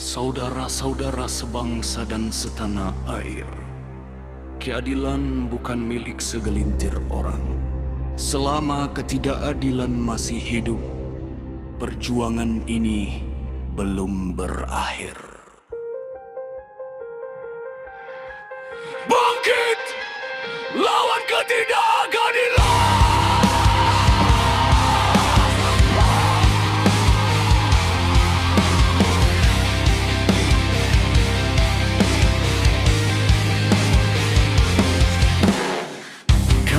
Saudara-saudara sebangsa dan setanah air, keadilan bukan milik segelintir orang. Selama ketidakadilan masih hidup, perjuangan ini belum berakhir. Bangkit! Lawan ketidakadilan!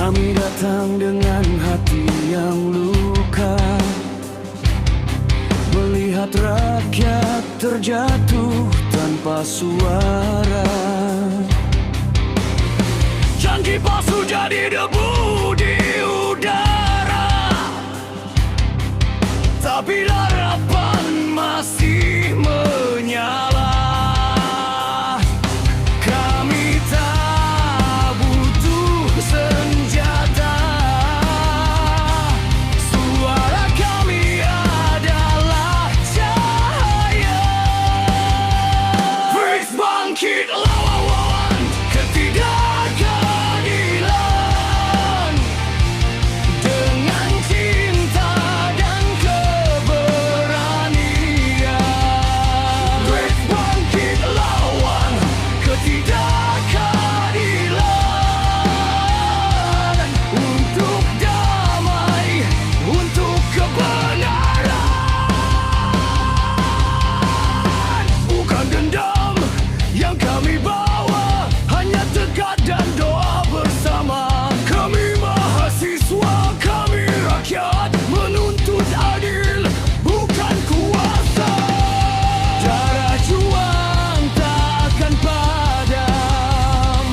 Kami datang dengan hati yang luka, melihat rakyat terjatuh tanpa suara. Janji palsu jadi debu di udara, tapi harapan masih menyala. Kami tak butuh senjata, suara kami adalah cahaya. Please bangkit lawan ketidakadilan dengan cinta dan keberanian. Please bangkit lawan ketidakadilan untuk damai, untuk kebenaran. Bukan dendam yang kami bawa, hanya tekad dan doa bersama. Kami mahasiswa, kami rakyat, menuntut adil, bukan kuasa. Darah juang tak akan padam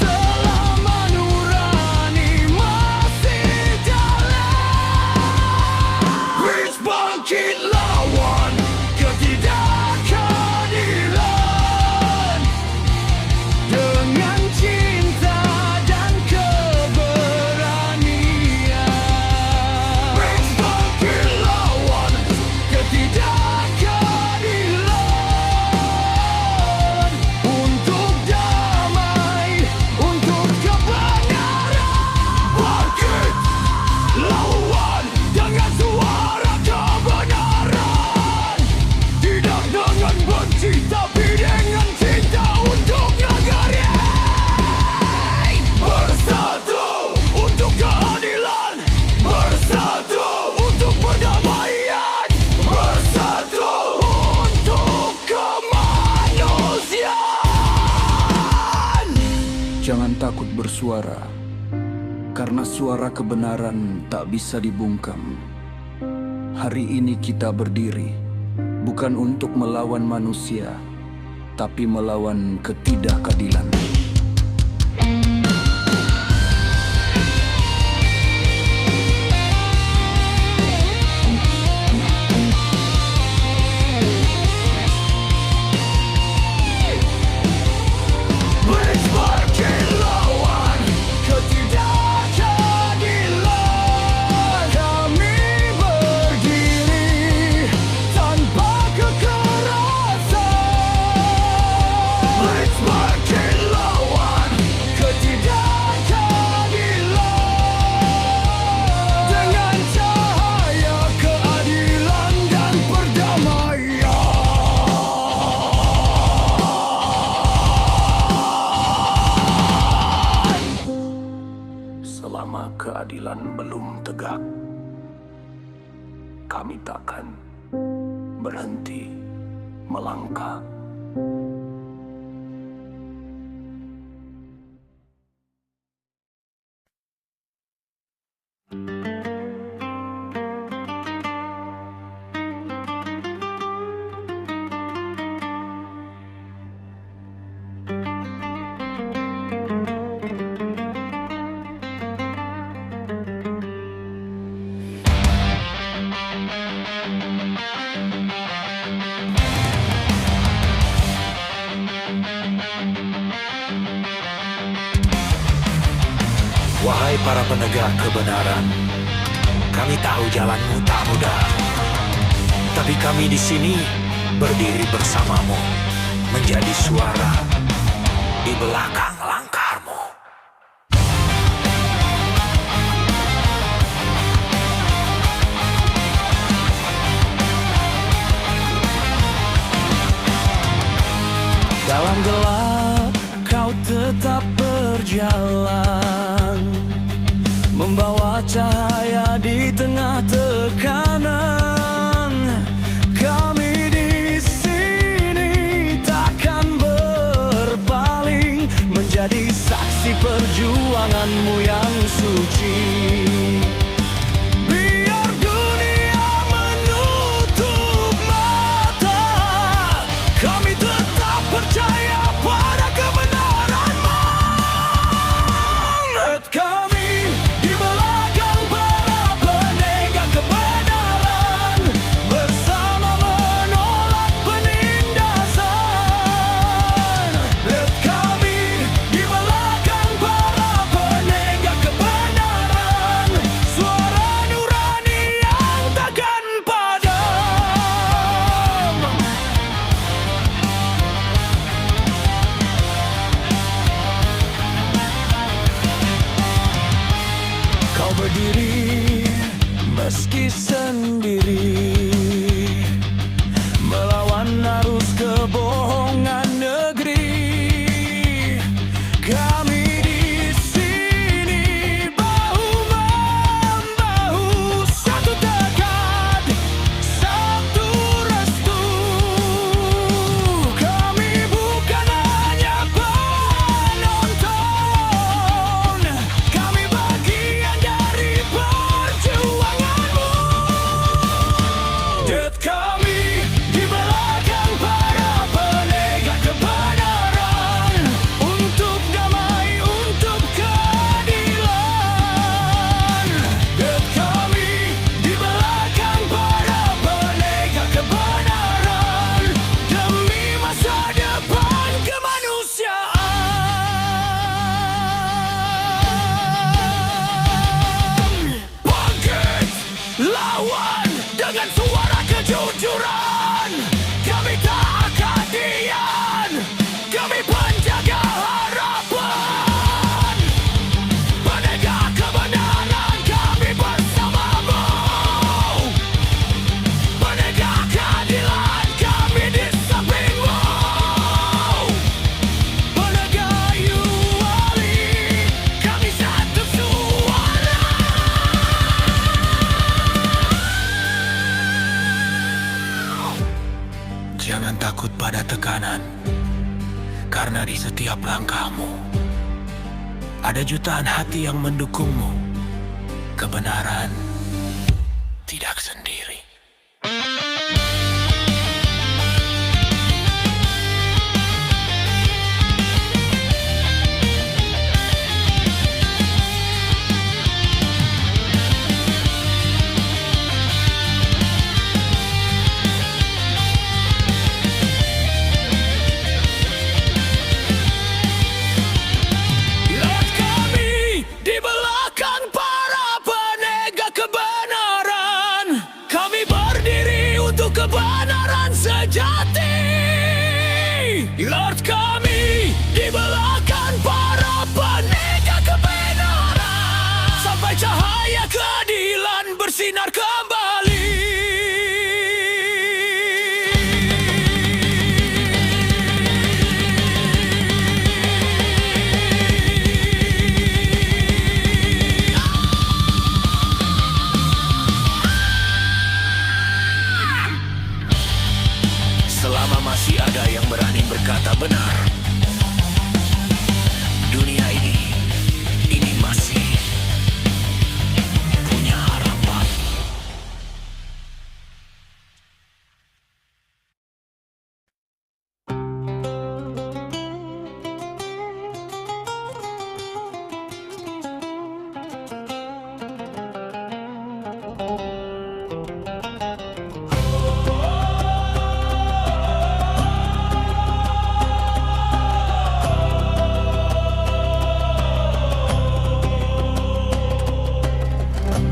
selama nurani masih dalam. Please bangkit lawan ketidakadilan dengan cinta dan keberanian. Please bangkit lawan ketidakadilan untuk damai, untuk kebenaran. Bangkit lawan dengan suara kebenaran, tidak dengan benci tapi dengan cinta untuk negeri. Bersatu untuk keadilan, bersatu untuk perdamaian, bersatu untuk kemanusiaan. Jangan takut bersuara, karena suara kebenaran tak bisa dibungkam. Hari ini kita berdiri bukan untuk melawan manusia, tapi melawan ketidakadilan. Please bangkit lawan ketidakadilan. Kami berdiri tanpa kekerasan. Please bangkit lawan ketidakadilan dengan cahaya keadilan dan perdamaian. Selama keadilan belum tegak, kami takkan berhenti melangkah. Wahai para penegak kebenaran, kami tahu jalanmu tak mudah. Tapi kami di sini berdiri bersamamu, menjadi suara di belakang langkahmu. Dalam gelap kau tetap berjalan, membawa cahaya di tengah tekanan. Kami di sini takkan berpaling, menjadi saksi perjuanganmu yang suci. Biar dunia menutup mata, kami tetap percaya pada kebenaranmu. Lihat kami di belakang para penegak kebenaran, bersama menolak penindasan. Lihat kami di belakang para penegak kebenaran, suara nurani yang takkan padam. Kau berdiri meski sendiri, melawan arus kebohongan negeri. Kami di sini bahu-membahu, satu tekad, satu restu. Kami bukan hanya penonton, kami bagian dari perjuanganmu. Lihat kami di belakang para penegak kebenaran, untuk damai, untuk keadilan. Lihat kami di belakang para penegak kebenaran, demi masa depan kemanusiaan. Bangkit, lawan dengan suara kejujuran. Kami tak akan diam, kami penjaga harapan. Penegak kebenaran, kami bersamamu. Penegak keadilan, kami di sampingmu. Penegak Yuwali, kami satu suara. Jangan takut pada tekanan, karena di setiap langkahmu ada jutaan hati yang mendukungmu. Kebenaran tidak sendiri. Lihat kami di belakang para penegak kebenaran. Kami berdiri untuk kebenaran sejati. Lihat kami di belakang para penegak kebenaran, sampai cahaya keadilan bersinar kembali. Selama masih ada yang berani berkata benar, dunia ini masih punya harapan.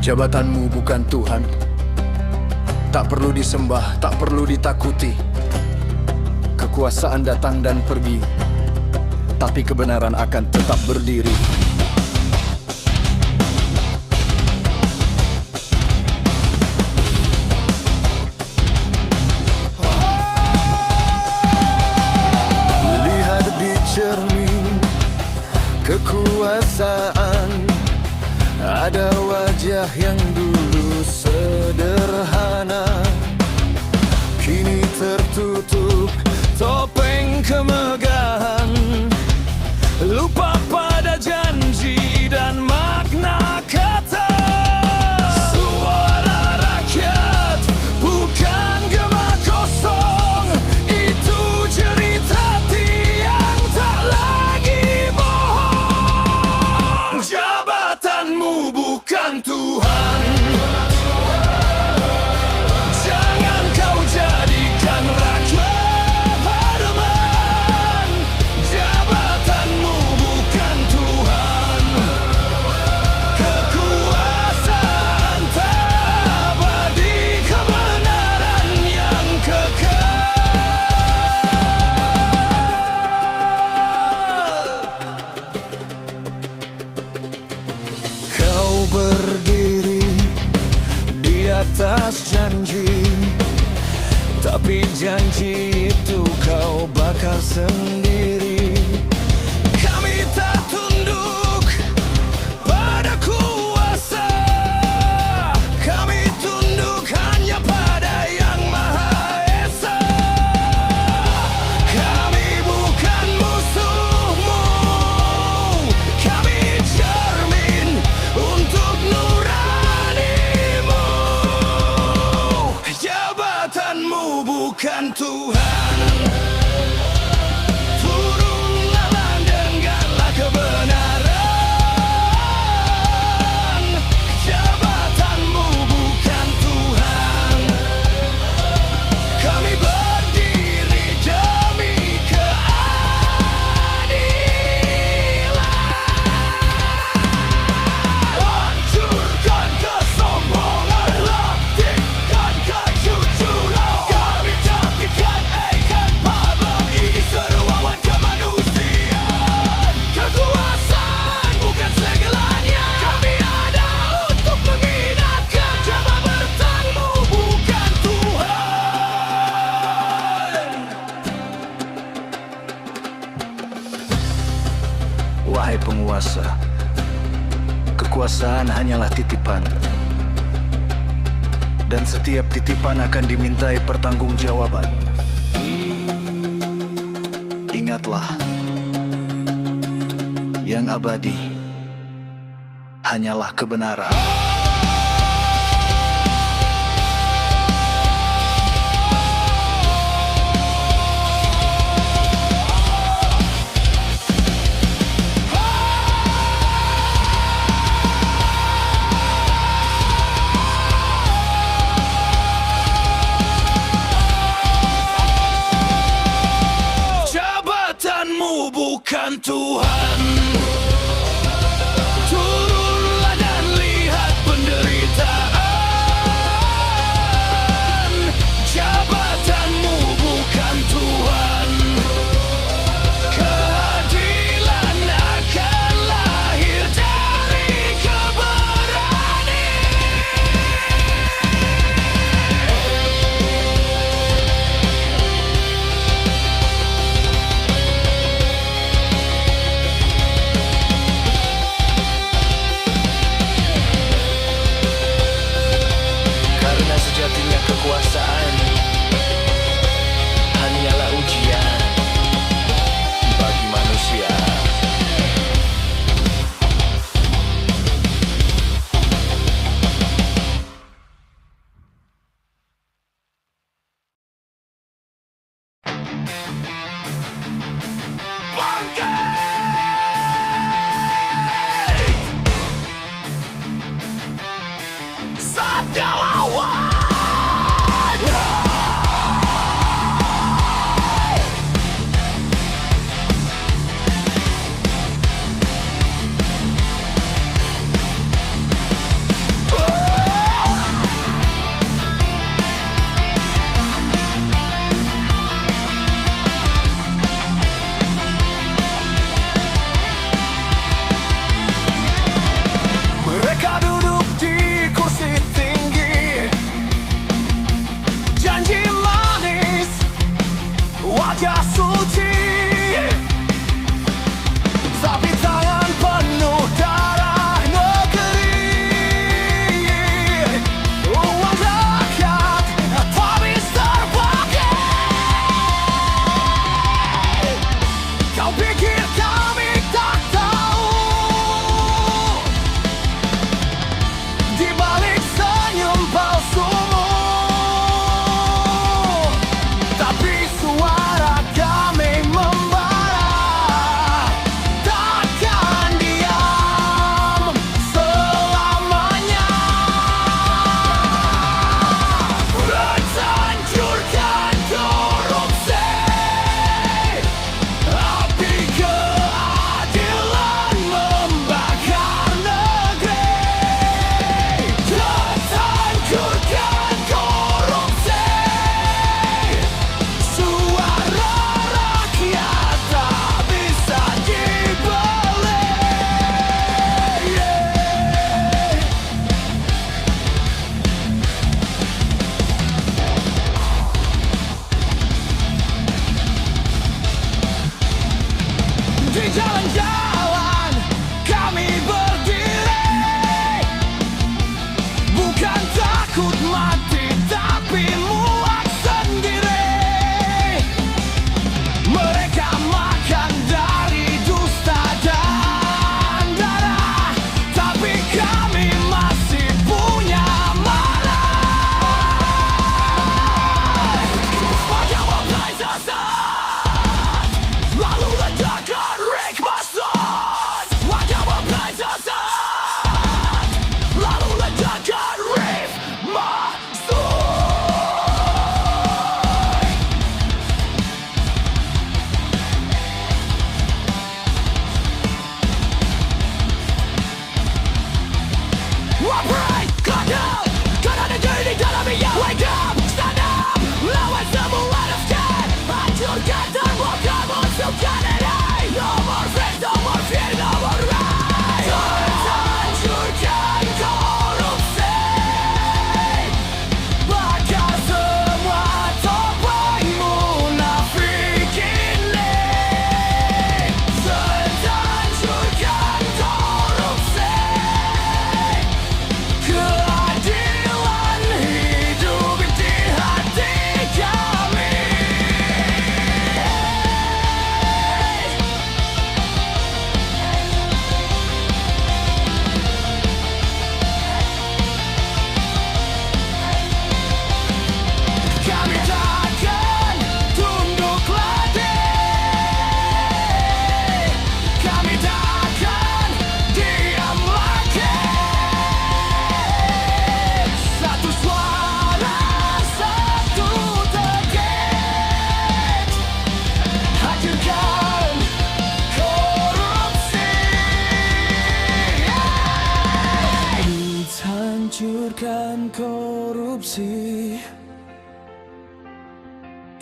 Jabatanmu bukan Tuhan, tak perlu disembah, tak perlu ditakuti. Kekuasaan datang dan pergi, tapi kebenaran akan tetap berdiri. Lihat di cermin kekuasaan, ada wajah yang dulu sederhana, kini tertutup topeng kemegahan, lupa pada janji dan makna kata. Suara rakyat bukan gema kosong, itu jerit hati yang tak lagi bohong. Jabatanmu bukan Tuhan, jangan kau jadikan rakyat. Berdiri di atas janji, tapi janji itu kau bakar sendiri. Kami tak tunduk pada kuasa, kami tunduk hanya pada Yang Maha Esa. Kami bukan musuhmu, kami cermin untuk nuranimu. Jabatanmu bukan Tuhan, turunlah dan dengarlah kebenaran. Jabatanmu bukan Tuhan, kami berdiri demi keadilan. Hancurkan kesombongan, latihkan kejujuran. Kami takkan ikat pada ini seruan kemanusiaan. Kekuasaan bukan segalanya, kami ada untuk mengingatkan. Jabatanmu bukan Tuhan. Wahai penguasa, kekuasaan hanyalah titipan, dan setiap titipan akan dimintai pertanggungjawaban. Ingatlah, yang abadi hanyalah kebenaran. Jabatanmu bukan Tuhan, turunlah dan lihat penderitaan. Jabatanmu bukan Tuhan, keadilan akan lahir dari keberanian. Karena sejatinya kekuasaan hanyalah ujian bagi manusia.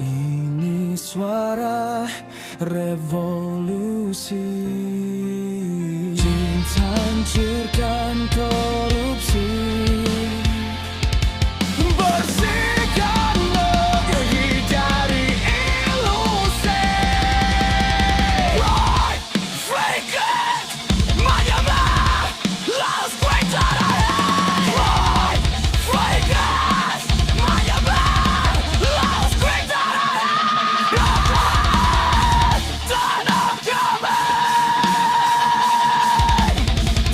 Ini suara revolusi, cinta hancurkan korupsi, bersihkan negeri dari ilusi. Right, fake it, menyembah, lalu quick terakhir. Right, fake it, menyembah, lalu quick terakhir. Tanah kami,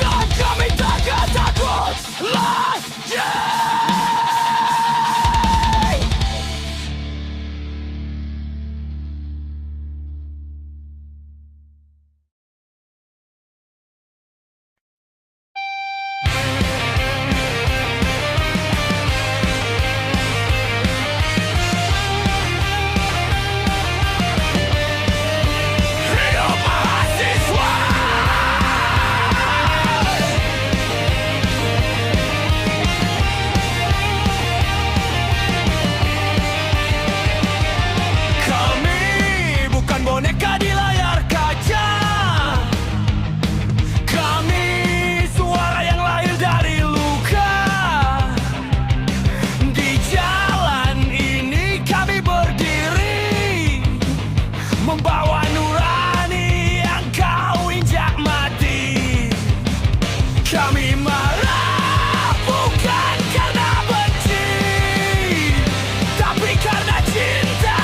dan kami takkan takut lagi. Hidup mahasiswa. Kami bukan boneka di layar kaca. Kami suara yang lahir dari luka. Di jalan ini kami berdiri, membawa nurani yang kau injak mati. Kami marah bukan karena benci, tapi karena cinta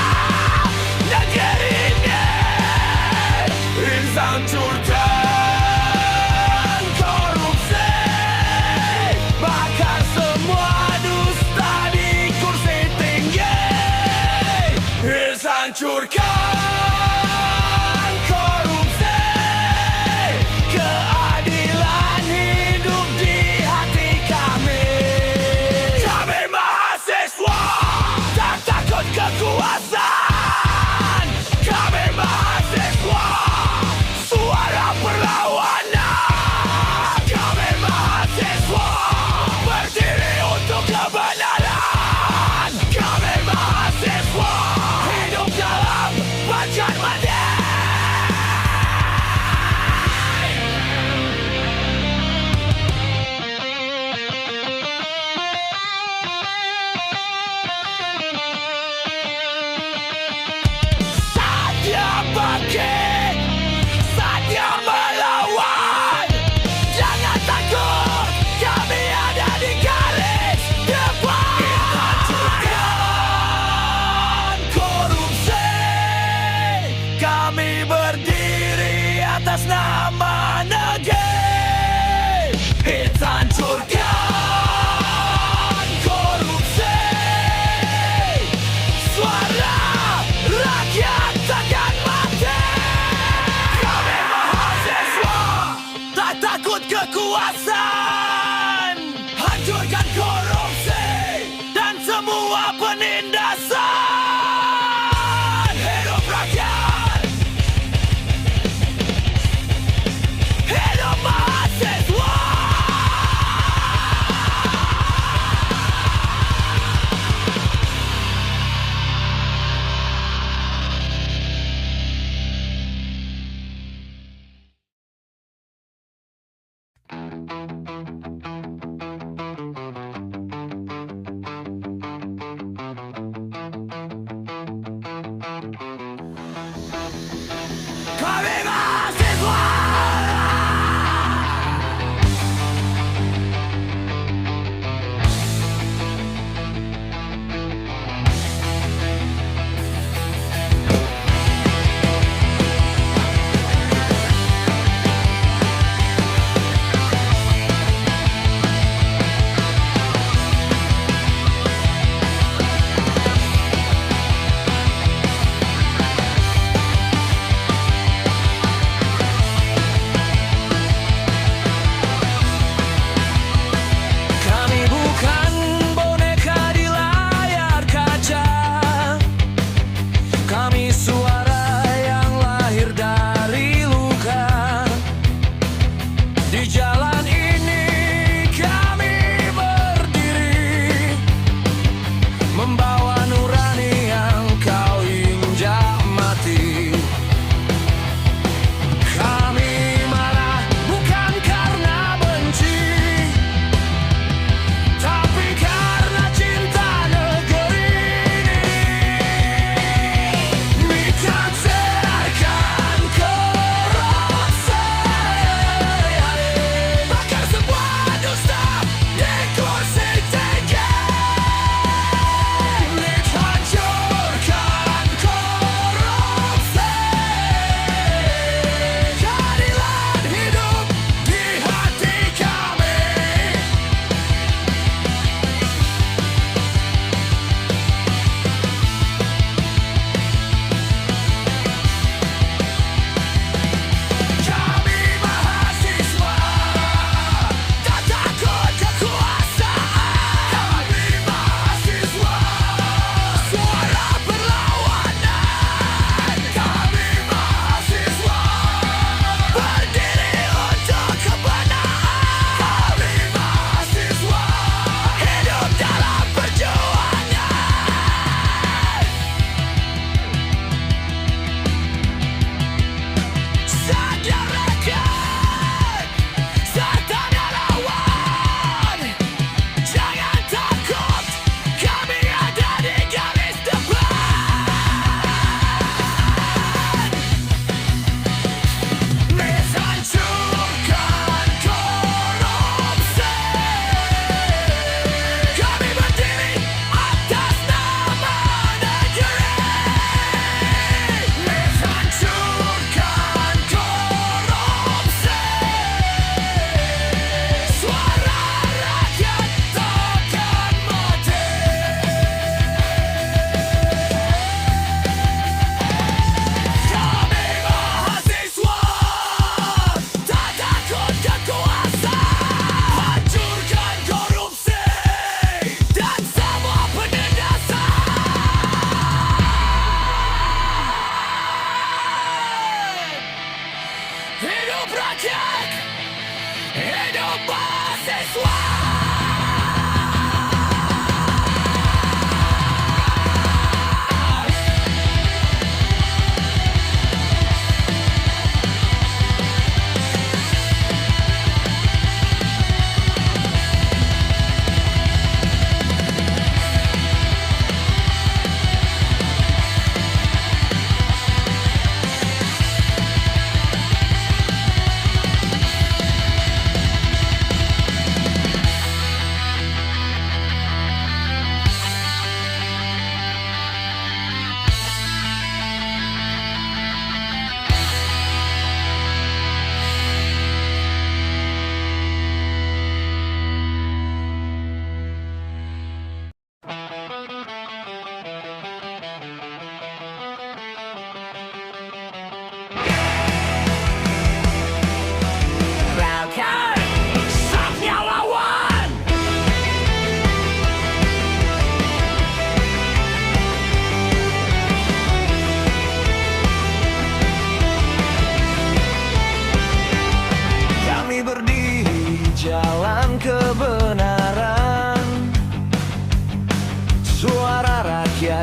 negeri ini. Hancurkan korupsi, bakar semua dusta di kursi tinggi. Hancurkan korupsi, keadilan hidup di hati kami. Kami mahasiswa, tak takut kekuasaan. Kami mahasiswa, suara perlawanan. Kami mahasiswa, berdiri untuk kebenaran. Kami mahasiswa, hidup dalam bacaan mati. Saatnya bangkit, saatnya melawan. Jangan takut, kami ada di garis depan. Hancurkan korupsi, kami berdiri atas nama negeri. Hancurkan korupsi, suara rakyat takkan mati. Kami mahasiswa, tak takut kekuasaan. Hancurkan korupsi dan semua penindasan. Hidup rakyat, hidup mahasiswa.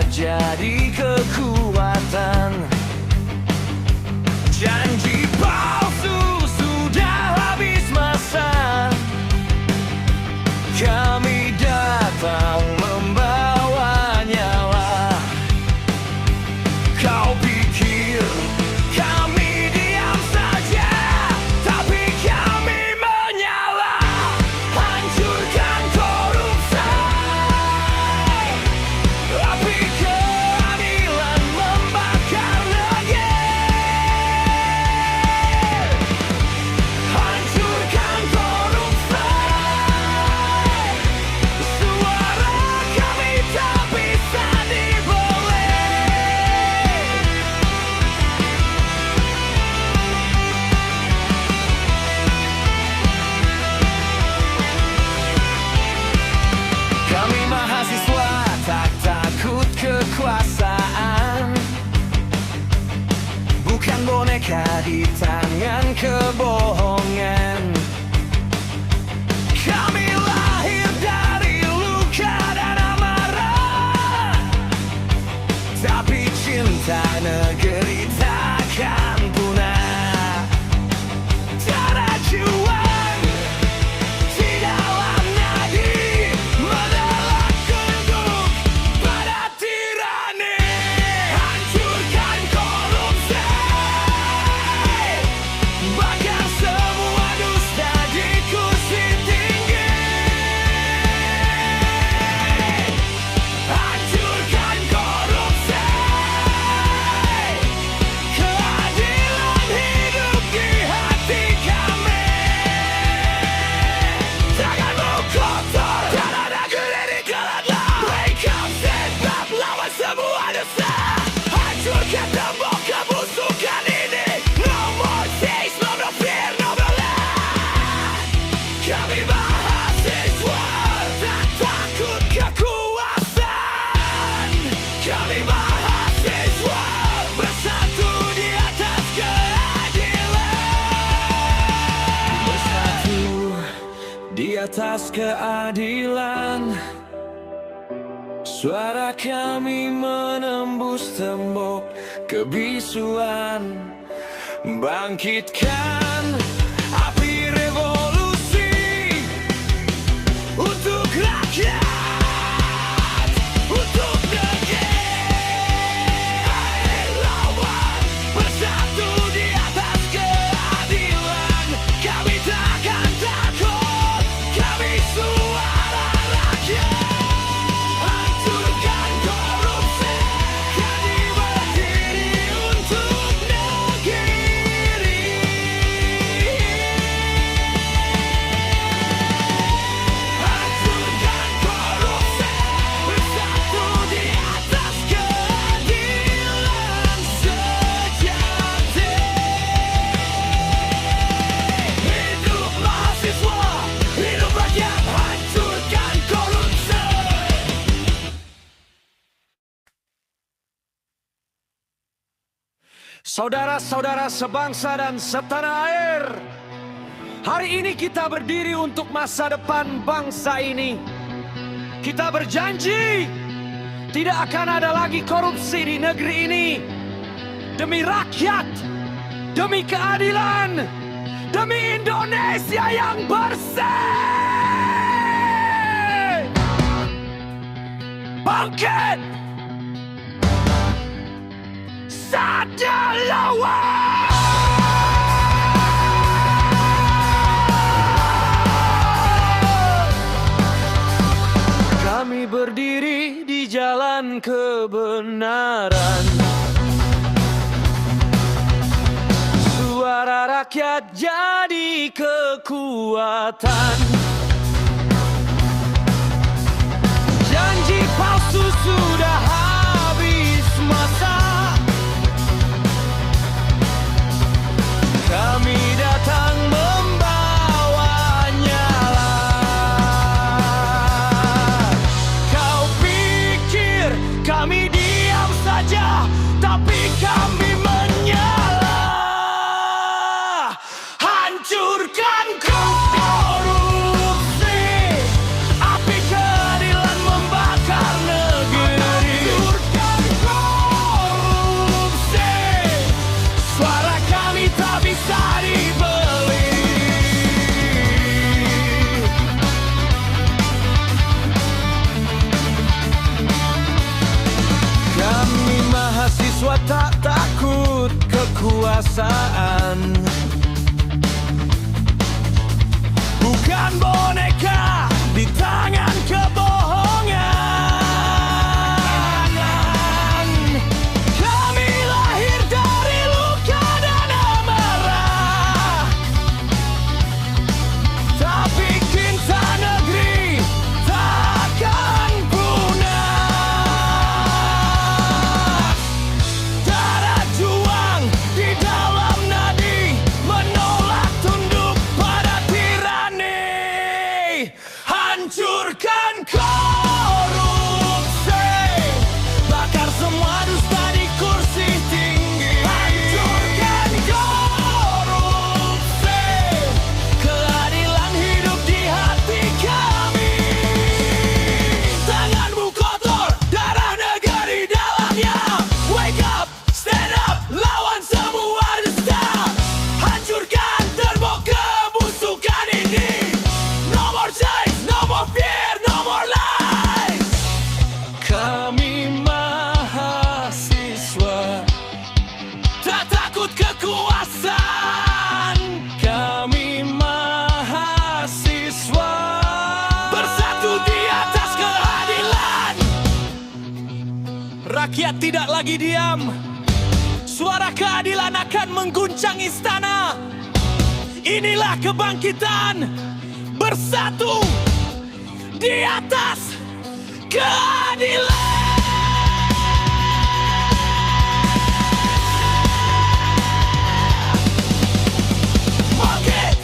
jadi kekuatan. Janji palsu sudah habis masa, kami datang membawa nyawa. Kau pikir kami diam saja, tapi kami menyala. Hancurkan korupsi, api keadilan membakar negeri. Hancurkan korupsi, suara kami tak bisa dibeli. Kami mahasiswa tak takut kekuasaan, bukan boneka di tangan kebohongan. Kami lahir dari luka dan amarah, tapi cinta negeri takkan punah. Darah juang di dalam nadi, menolak tunduk pada tirani. Hancurkan korupsi, bakar semua dusta di kursi tinggi. Hancurkan korupsi, keadilan hidup di hati kami. Tanganmu kotor dan ada geli keladlah. Wake up, stand up, lawan semua dosa. Hancurkan tembok kebusukan ini. No more taste, no more fear, no more lie. Kami mahasiswa tak takut kekuasaan. Kami mahasiswa bersatu di atas keadilan. Bersatu di atas keadilan. Suara kami menembus tembok kebisuan, bangkitkan api revolusi untuk rakyat, untuk negeri. Lawan bersatu di atas keadilan. Kami takkan takut, kami suara rakyat. Hancurkan korupsi, kami berdiri untuk negeri. Hancurkan korupsi, bersatu di atas keadilan sejati. Hidup mahasiswa, hidup rakyat, hancurkan korupsi. Saudara-saudara sebangsa dan setanah air, hari ini kita berdiri untuk masa depan bangsa ini. Kita berjanji tidak akan ada lagi korupsi di negeri ini. Demi rakyat, demi keadilan, demi Indonesia yang bersih. Bangkit! Sadar lawan! Kami berdiri di jalan kebenaran. Suara rakyat jadi kekuatan. Janji palsu sudah habis masa. Kami datang membawa nyala. Kau pikir kami diam saja, tapi kami menyala. Hancurkan korupsi, api keadilan membakar negeri. Mahasiswa tak takut kekuasaan, bukan boneka di tangan kebohongan. Kami lahir dari luka dan amarah, tapi cinta negeri takkan punah. Darah juang di dalam nadi, menolak tunduk pada tirani. Hancurkan korupsi, bakar semua dusta di kursi tinggi. Hancurkan korupsi, keadilan hidup di hati kami. Tanganmu kotor, darah negeri dalamnya. Wake up, stand up, lawan semua dusta. Hancurkan tembok kebusukan ini. No more chains, no more fear, no more lies. Kami mahasiswa tak takut kekuasaan. Kami mahasiswa bersatu di atas keadilan. Rakyat tidak lagi diam. Suara keadilan akan mengguncang istana. Inilah kebangkitan, bersatu di atas keadilan. Bangkit,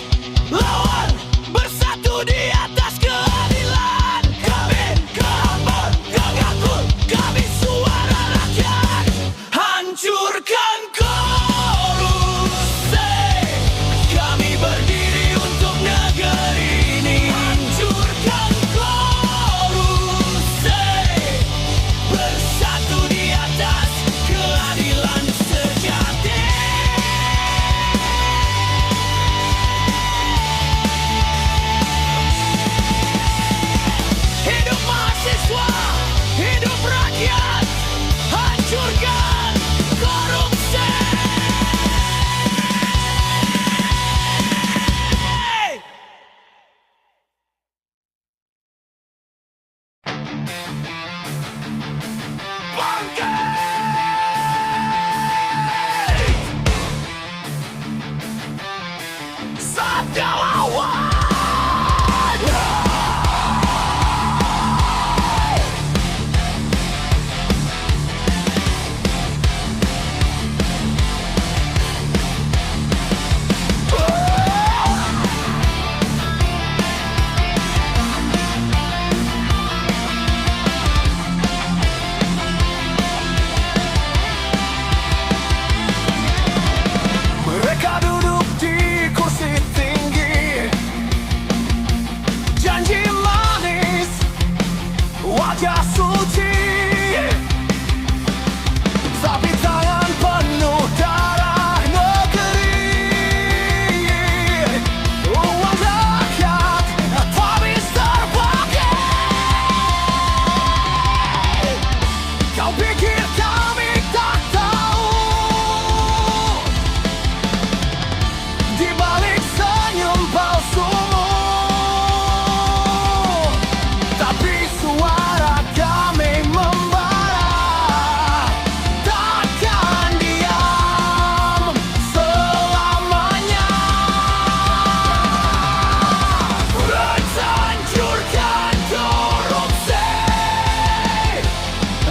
lawan, bersatu di atas keadilan. Kami kabar, gagakur, kami suara rakyat. Hancurkan korupsi, kami berdiri untuk negeri ini. Hancurkan korupsi, bersatu di atas keadilan sejati. Hidup mahasiswa, hidup rakyat. Hancurkan korupsi. Bangkit! Sabda lawan! Mereka duduk di kursi tinggi, janji manis, wajah suci, tapi tangan penuh darah negeri. Uang rakyat habis terpakai. Kau pikir kami tak tahu? Di balik senyum palsumu, tapi suara kami membara. Takkan diam selamanya. Hancurkan korupsi,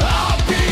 api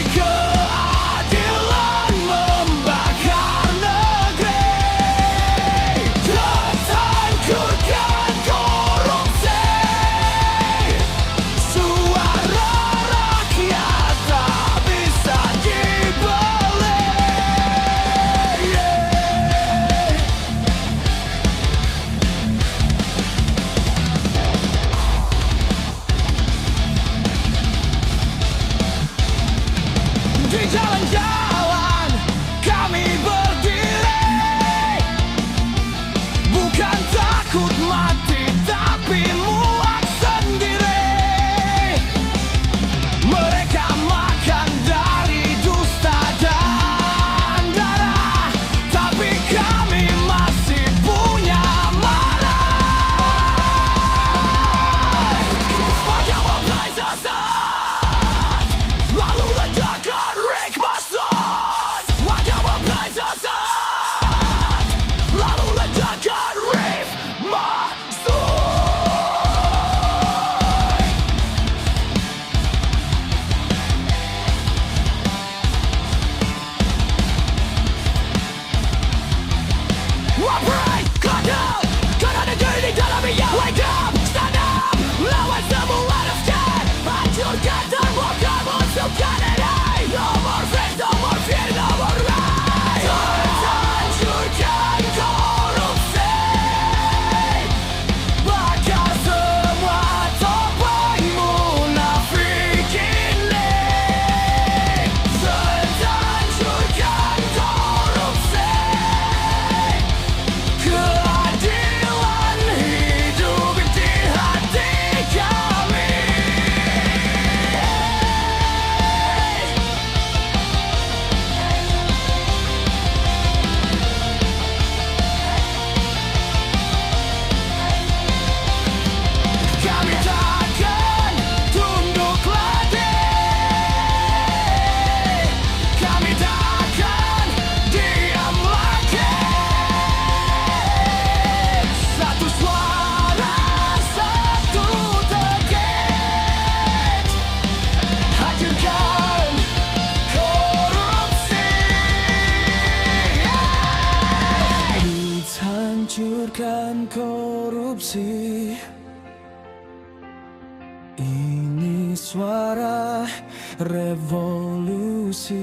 revolusi.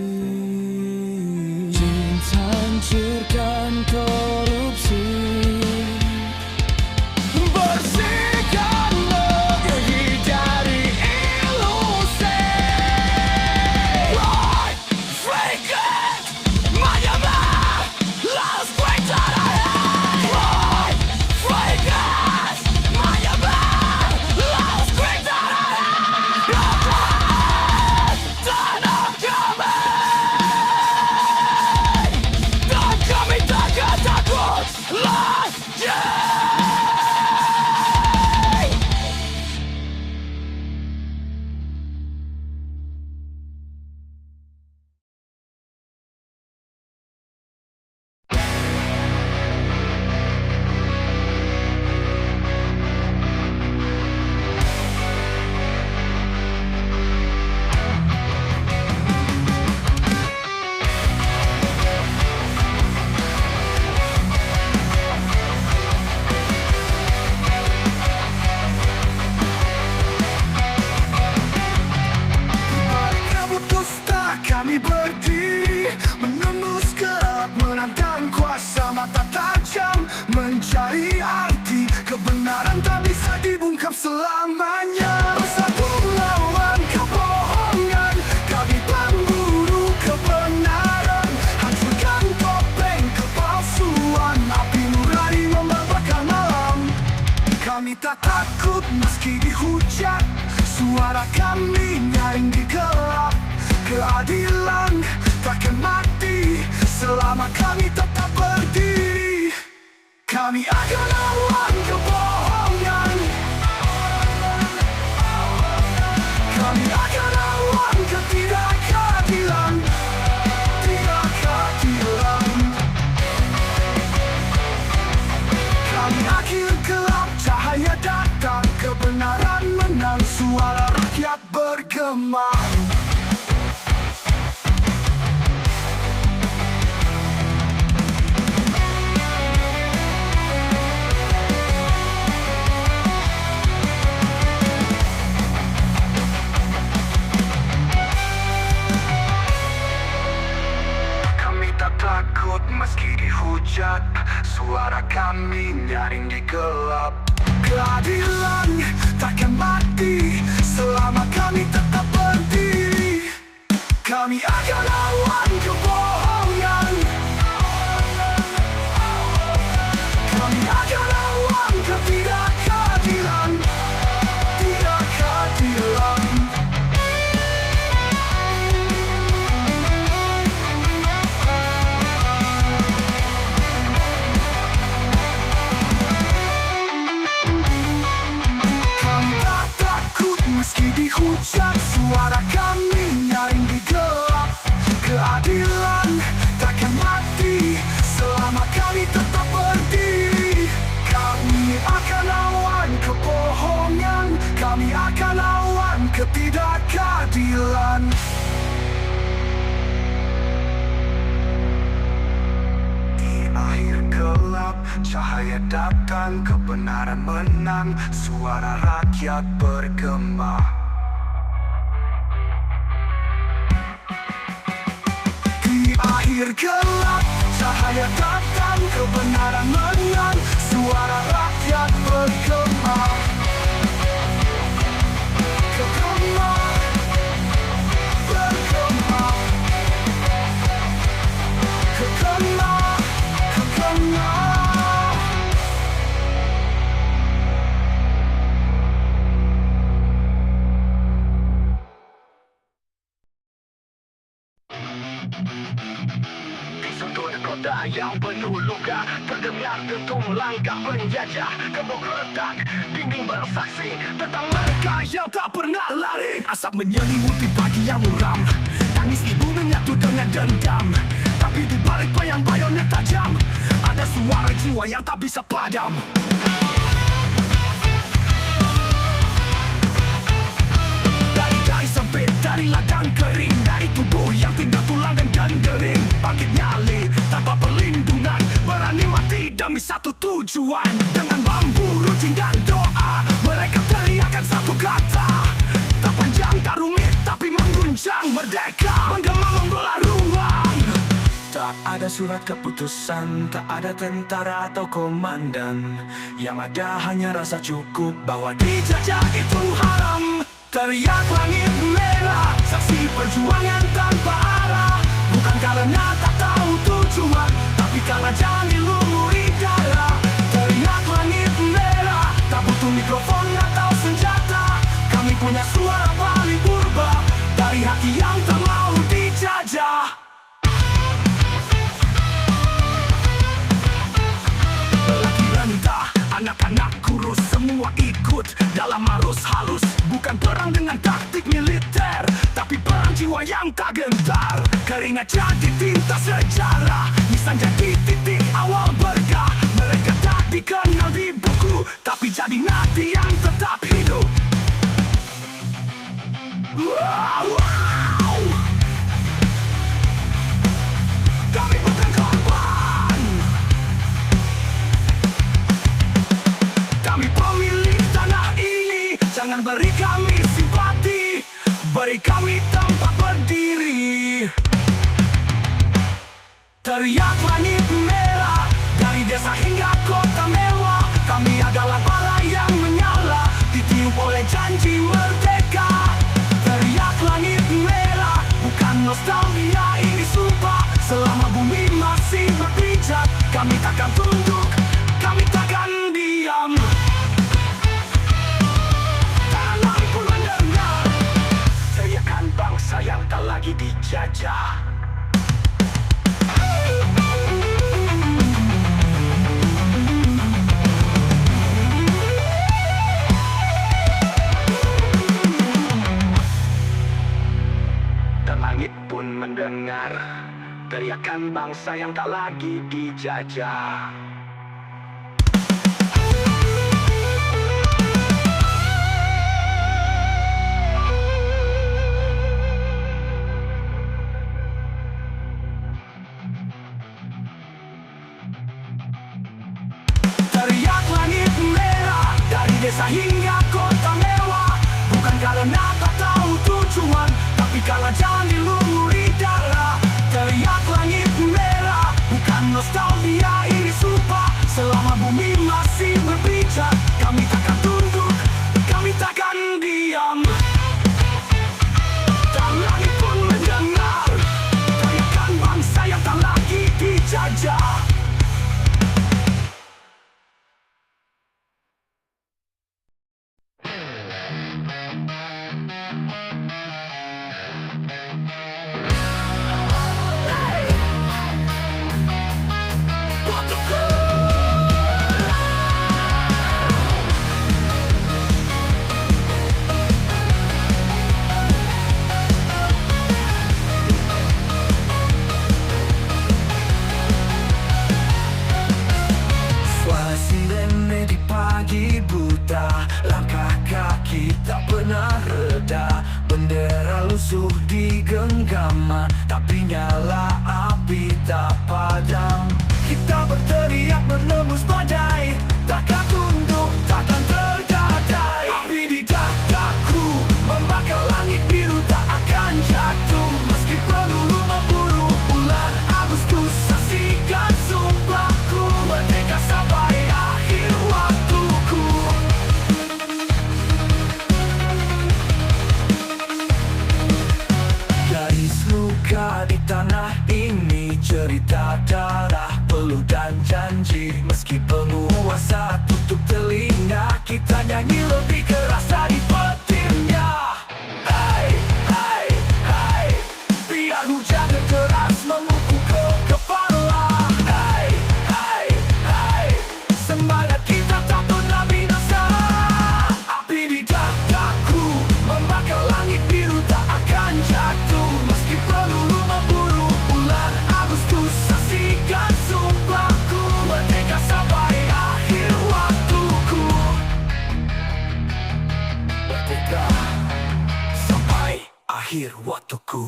Cinta hancurkan korupsi. Bersihkan negeri dari ilusi. Right, freaking, menyembah, lost great right, freaking, menyembah, lost great tanah kami, dan kami takkan takut lagi. Kabut dusta kami berdiri, menembus gelap, menantang kuasa mata tajam, mencari arti kebenaran tak bisa dibungkam selamanya. Bersatu lawan kebohongan, kami pemburu kebenaran, hancurkan topeng kepalsuan, api nurani membakar malam. Kami tak takut meski dihujat, suara kami nyaring di gelap. Keadilan takkan mati selama kami tetap berdiri. Kami akan lawan kebohongan, kami akan lawan ketidakadilan, tidak keadilan. Kami akhir gelap, cahaya datang, kebenaran menang, suara rakyat bergema. Kami tak takut meski dihujat, suara kami nyaring di gelap. Keadilan takkan mati selama kami tetap berdiri. Kami akan lawan kebohongan, kami akan lawan ketidakadilan, tidak keadilan. Kami tak takut meski dihujat, suara kami nyaring di gelap. Keadilan takkan mati selama kami tetap berdiri. Kami akan lawan kebohongan, kami akan lawan ketidakadilan. Di akhir gelap, cahaya datang, kebenaran menang, suara rakyat bergema. Di akhir gelap, cahaya datang, kebenaran menang, suara rakyat bergema. Bergema, bergema, bergema, bergema. Di sudut kota yang penuh luka, terdengar dentum langkah penjajah. Gembok retak, dinding bersaksi tentang mereka yang tak pernah lari. Asap menyelimuti pagi yang muram, tangis ibu menyatu dengan dendam. Tapi di balik bayang-bayang yang tajam, ada suara jiwa yang tak bisa padam. Dari sempit, dari ladang kering, dari tubuh yang tinggal tulang dan dendering. Bangkit nyali tanpa perlindungan, berani mati demi satu tujuan. Dengan bambu, runcing dan doa, mereka teriakan satu kata. Tak panjang, tak rumit, tapi mengguncang. Tak ada surat keputusan, tak ada tentara atau komandan. Yang ada hanya rasa cukup bahwa dijajah itu haram. Teriak langit merah, saksi perjuangan tanpa arah. Bukan karena tak tahu tujuan, tapi karena jangan dilumuri darah. Teriak langit merah, tak butuh mikrofon atau senjata. Kami punya suara paling purba, dari hati yang tak mau dijajah. Lelaki rendah, anak-anak kurus, semua ikut dalam arus halus. Bukan perang dengan taktik militer, tapi perang jiwa yang tak gentar. Keringat jadi tinta sejarah, nisan jadi titik awal berkah. Mereka tak dikenal di buku, tapi jadi nabi yang tetap hidup. Wow. Kami bukan korban, kami pemilik tanah ini. Jangan beri kami simpati, beri kami tempat berdiri. Teriak langit merah, dari desa hingga kota mewah. Kami adalah bara yang menyala, ditiup oleh janji merdeka. Teriak langit merah, bukan nostalgia, ini sumpah. Selama bumi masih berpijak, kami takkan tunduk, kami takkan diam. Tanah pun mendengar teriakan bangsa yang tak lagi dijajah. Dan langit pun mendengar teriakan bangsa yang tak lagi dijajah. Teriak langit merah, dari desa hingga kota mewah. Bukan karena tak tahu tujuan, tapi karena jangan dilumuri darah. Teriak langit merah, bukan nostalgia, ini sumpah. Selama bumi masih berpijak, kami takkan tunduk, kami takkan diam. Dan langit pun mendengar teriakan bangsa yang tak lagi dijajah. Suara sirene di pagi buta, langkah kaki tak pernah reda. Bendera lusuh di genggaman, tapi nyala api tak padam. Kita berteriak menembus badai, takkan tunduk, takkan tergadai. Api di dadaku membakar langit biru, tak akan jatuh. Meski peluru memburu bulan Agustus, saksikan sumpahku. Merdeka sampai akhir waktuku. Garis luka di tanah ini, cerita darah, peluh dan janji. Meski penguasa tutup telinga, kita nyanyi lebih keras dari petirnya. Hai, hai, hai, biar hujan deras memukul ke kepala. Hai, hai, hai, semangat kita tak pernah binasa. Api di dadaku membakar langit biru, tak akan jatuh. Meski peluru memburu bulan Agustus, saksikan sumpahku. Merdeka sampai akhir waktuku. Merdeka sampai akhir waktuku.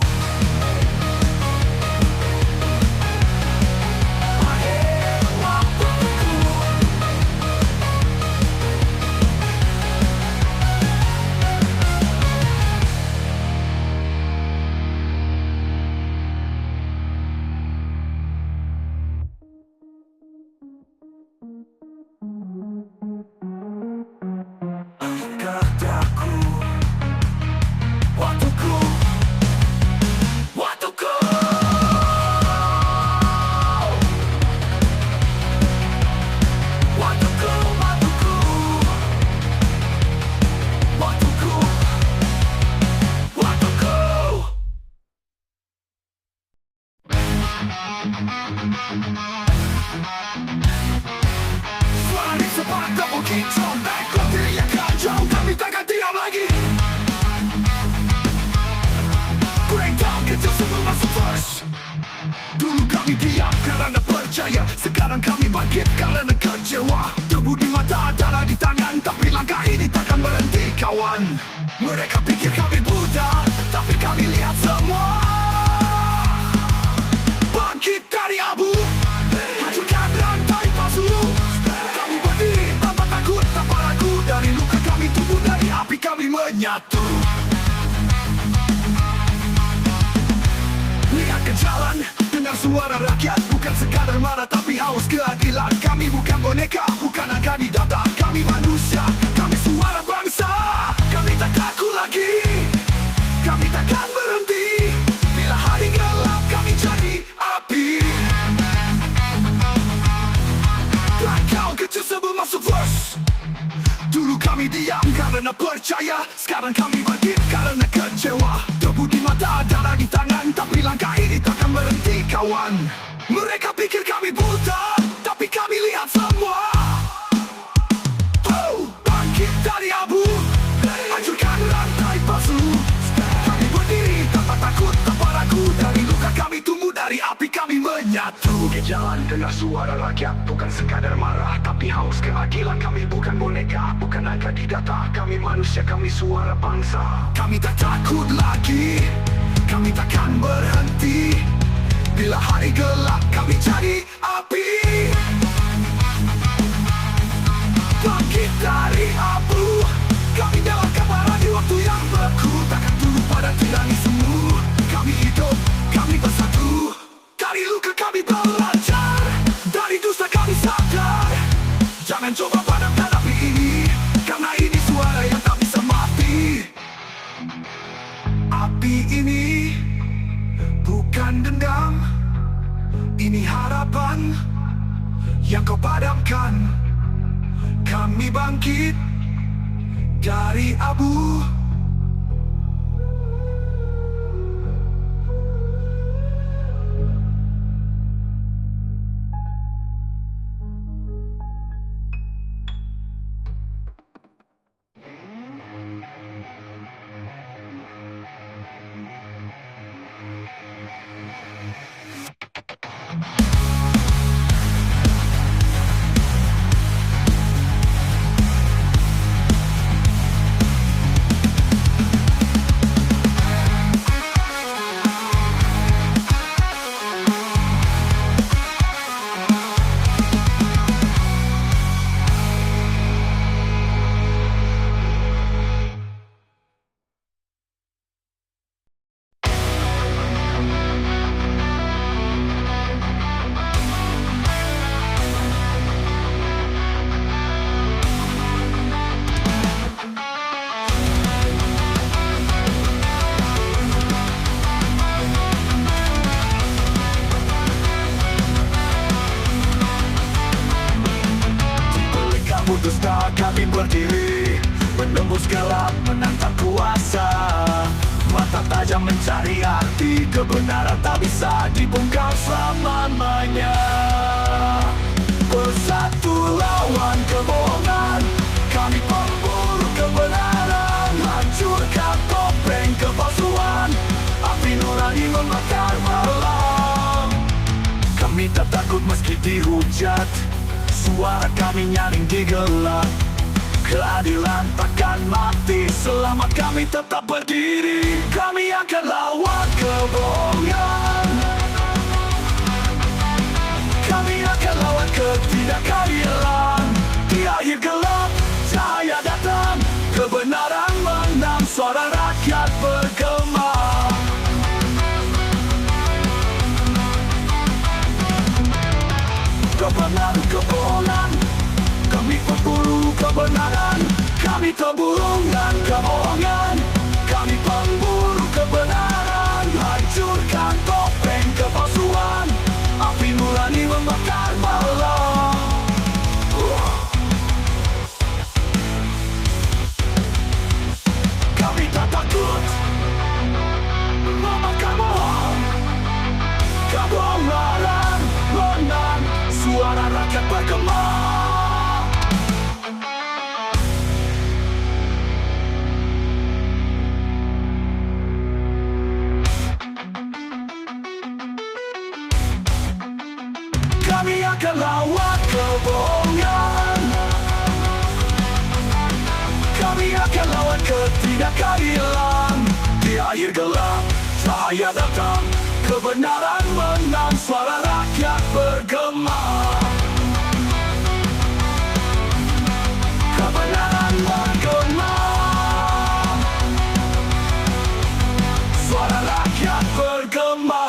Suara di sepatu bukit trompet teriak kacau, kami takkan diam lagi. Breakdown kecil sebelum masuk verse. Dulu kami diam karena percaya, sekarang kami bangkit karena kecewa. Debu di mata, darah di tangan, tapi langkah ini takkan berhenti kawan. Mereka pikir kami buta, tapi kami lihat semua. Bangkit dari abu, hancurkan rantai palsu. Kami berdiri tanpa takut, tanpa ragu. Dari luka kami tumbuh, dari api kami menyatu. Lihat ke jalan, dengar suara rakyat. Bukan sekadar marah tapi haus keadilan. Kami bukan boneka, bukan angka di data. Kami manusia, kami suara bangsa. Kami tak takut lagi, kami takkan berhenti. Bila hari gelap kami jadi api. Kau kecil sebelum masuk verse. Dulu kami diam karena percaya, sekarang kami bangkit karena kecewa. Debu di mata, darah di tangan, tapi langkah ini takkan berhenti kawan. Mereka pikir kami buta, tapi kami lihat semua. Bangkit dari abu, hancurkan rantai palsu. Kami berdiri tanpa takut, tanpa ragu. Dari luka kami tumbuh, dari api kami menyatu. Di jalan dengar suara rakyat, bukan sekadar marah tapi haus keadilan. Kami bukan boneka, bukan angka di data. Kami manusia, kami suara bangsa. Kami tak takut lagi, kami takkan berhenti. Bila hari gelap kami jadi api. Bangkit dari abu, kami nyalakan bara di waktu yang beku. Takkan tunduk pada tirani semu. Kami hidup, kami bersatu. Dari luka kami belajar, dari dusta kami sadar. Jangan coba padamkan api ini, karena ini suara yang tak bisa mati. Api ini bukan dendam, ini harapan yang kau padamkan. Kami bangkit dari abu. Dusta kami berdiri, menembus gelap, menantang kuasa. Mata tajam mencari arti, kebenaran tak bisa dibongkar selamanya. Bersatu lawan kebohongan, kami pemburu kebenaran. Hancurkan topeng kepalsuan, api nurani membakar malam. Kami tak takut meski dihujat, suara kami nyaring di gelap. Keadilan takkan mati selama kami tetap berdiri. Kami akan lawan kebohongan, kami akan lawan ketidakadilan. Di akhir gelap, cahaya datang, kebenaran menang, suara rakyat bergema. Kebenaran kebohongan, kami pemburu kebenaran. Kami terburungkan kebohongan, kami pemburu kebenaran. Hancurkan topeng kepalsuan, api nurani membakar malam. Kami tak takut memakan bohong, kebohongan. akan lawan kebohongan. Kami akan lawan ketidakadilan. Di akhir gelap, cahaya datang, kebenaran menang, suara rakyat bergema. Kebenaran bergema, suara rakyat bergema.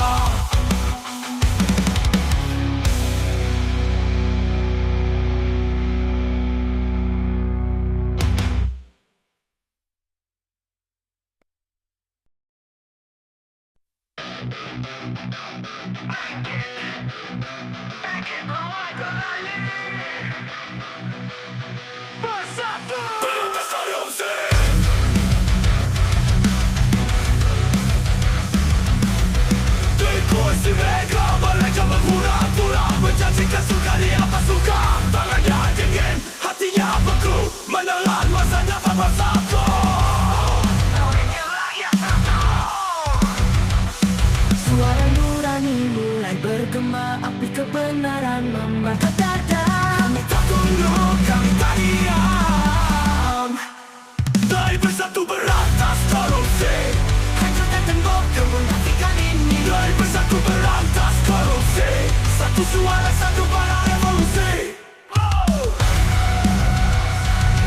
Bersatu! Kursi mereka berpura-pura menjanjikan surga di apa suka. Tangannya dingin, hatinya beku, menelan masanya bersatu. Suara nurani mulai bergema, api kebenaran membakar dada. Kami tak tunduk, kami tak diam. Dari bersatu berantas korupsi, Hancurkan tembok kemunafikan ini. dari bersatu berantas korupsi. Satu suara, satu bara revolusi.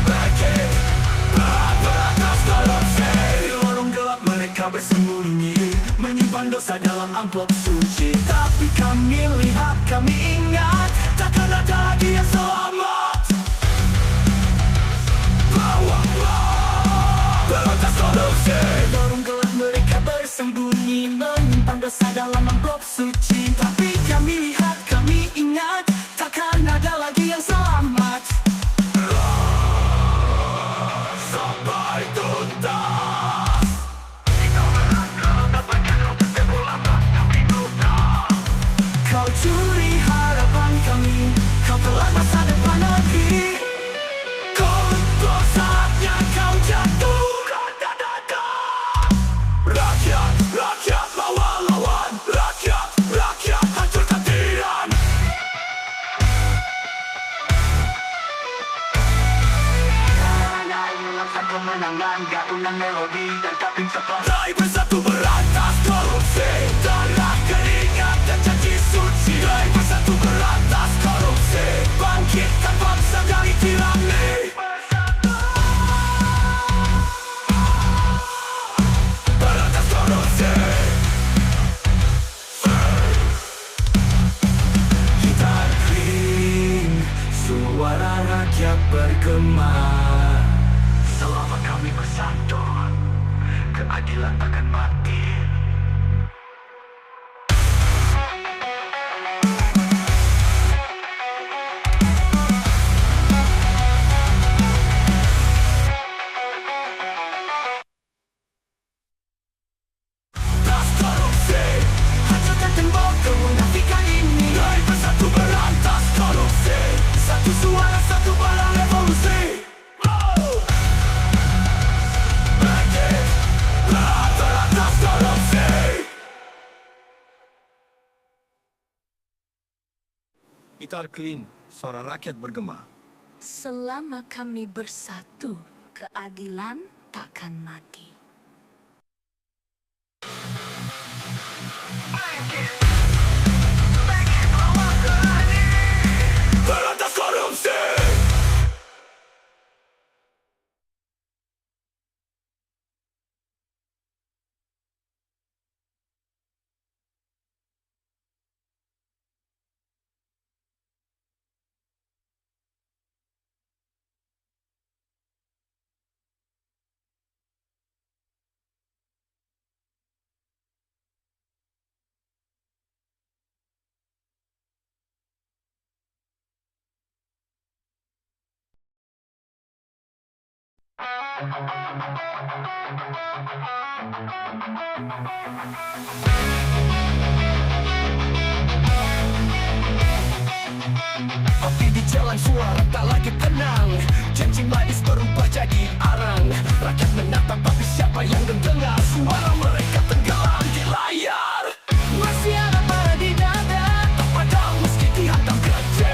Bangkit, berantas korupsi. Di lorong gelap mereka bersembunyi, menyimpan dosa dalam amplop suci. Tapi kami lihat, kami ingat, takkan ada lagi yang selamat. Lawanlah berantas korupsi. Lorong gelap mereka bersembunyi, menyimpan dosa dalam amplop suci. Tapi kami lihat, kami ingat, takkan ada lagi yang selamat. Sampai tuntas. Kau curi harapan kami, kau telan masa depan negeri. Kau saatnya kau jatuh. Rakyat, rakyat lawan, rakyat, rakyat hancurkan tiran. Kemenangan, gak ulang melodi dan kaping tepat. Rai bersatu berantas korupsi, darah keringat dan janji suci. Rai bersatu berantas korupsi, bangkitkan bangsa dari tirani. Berantas korupsi. Gitar kering, suara rakyat bergema. Selama kami bersatu, keadilan takkan mati. Tas korupsi, hancurkan tembok kemunafikan ini. Rai bersatu berantas korupsi, satu suara, satu bara revolusi. Gitar clean, suara rakyat bergema. Selama kami bersatu, keadilan takkan mati. Berantas korupsi. Api di jalan, suara tak lagi tenang. Janji manis berubah jadi arang. Rakyat menatap tapi siapa yang mendengar? Suara mereka tenggelam di layar. Masih ada para di dada, Tak padam meski dihantam gajah.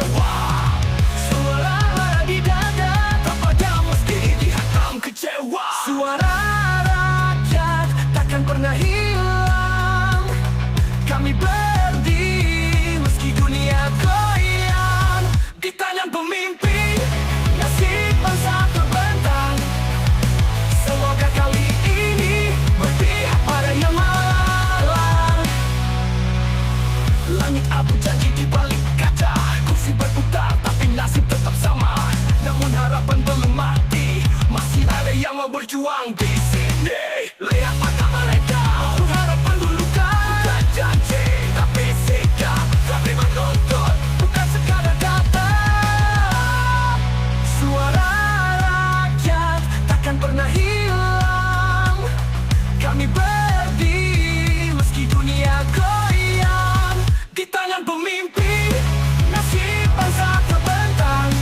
langit abu janji di balik kaca. Kursi berputar tapi nasib tetap sama. Namun harapan belum mati, masih ada yang mau berjuang di sini. Lihat mata mereka, harapan dulu kan. Bukan janji tapi sikap, kami menuntut bukan sekadar kata. Suara rakyat takkan pernah hilang. Kami berdiri meski dunia goyang. Di tangan pemimpin, nasib bangsa terbentang.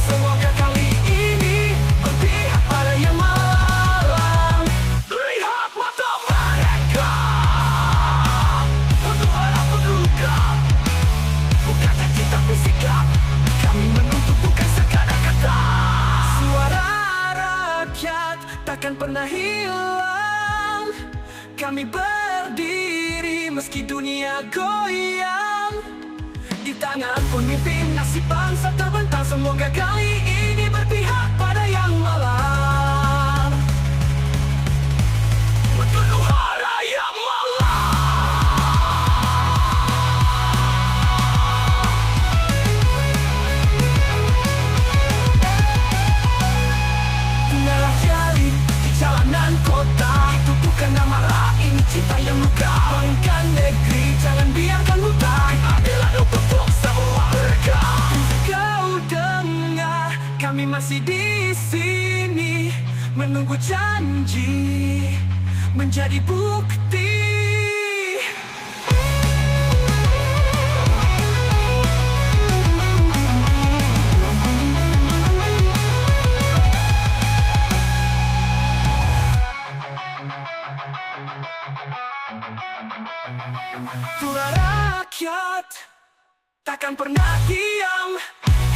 Semoga kali ini berpihak pada yang malang. Lihat mata mereka, untuk harap berduka. Bukan janji tapi sikap, kami menuntut bukan sekadar kata. Suara rakyat takkan pernah hilang. Kami berdiri meski dunia goyang. Di tangan pemimpin, nasib bangsa terbentang. Semoga kali ini berpihak pada yang malang. Menuduh hara yang malang. Mengalah jari di jalanan kota, itu bukan nama lain, cinta yang luka. Bangkan negeri, jangan biarkan buta. Adil untuk semua mereka. Kau dengar, kami masih di sini, menunggu janji menjadi bukti. Suara rakyat takkan pernah diam.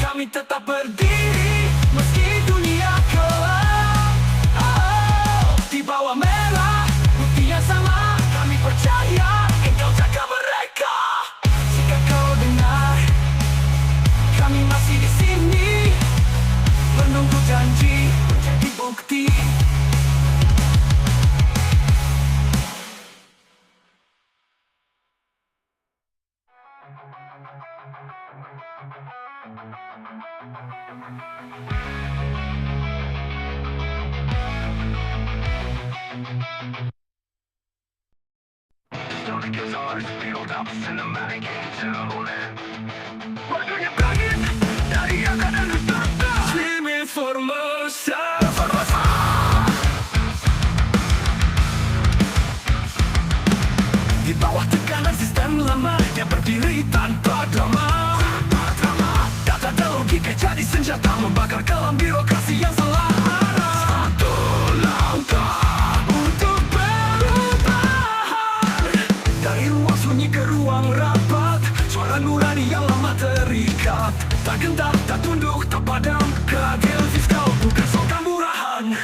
Kami tetap berdiri meski dunia kelam. Di bawah merah putih yang sama, kami percaya engkau jaga mereka. Jika kau dengar, kami masih di sini, menunggu janji menjadi bukti. Slowly gets ours, build up cinematic interlude. Waktunya bangkit dari akar dan bertata. Swimming Formosa. Di bawah tekanan sistem lama yang berdiri tanpa drama. Data dan logika jadi senjata membakar kelam birokrasi yang salah arah. Satu langkah untuk perubahan. Dari ruang sunyi ke ruang rapat, suara nurani yang lama terikat. Tak gentar, tak tunduk, tak padam. Keadilan fiskal bukan slogan murahan.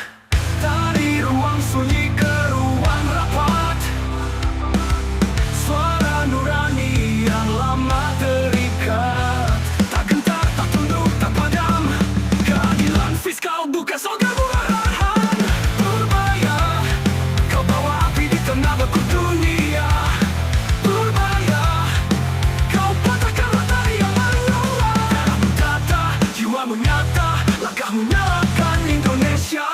Dari ruang sunyi ke ruang rapat, suara nurani yang lama terikat. Tak gentar, tak tunduk, tak padam. Keadilan fiskal bukan slogan murahan. Purbaya, kau bawa api di tengah beku dunia. Purbaya, kau patahkan rantai yang meluap. Darah data, jiwa menyata, langkah menyalakan Indonesia.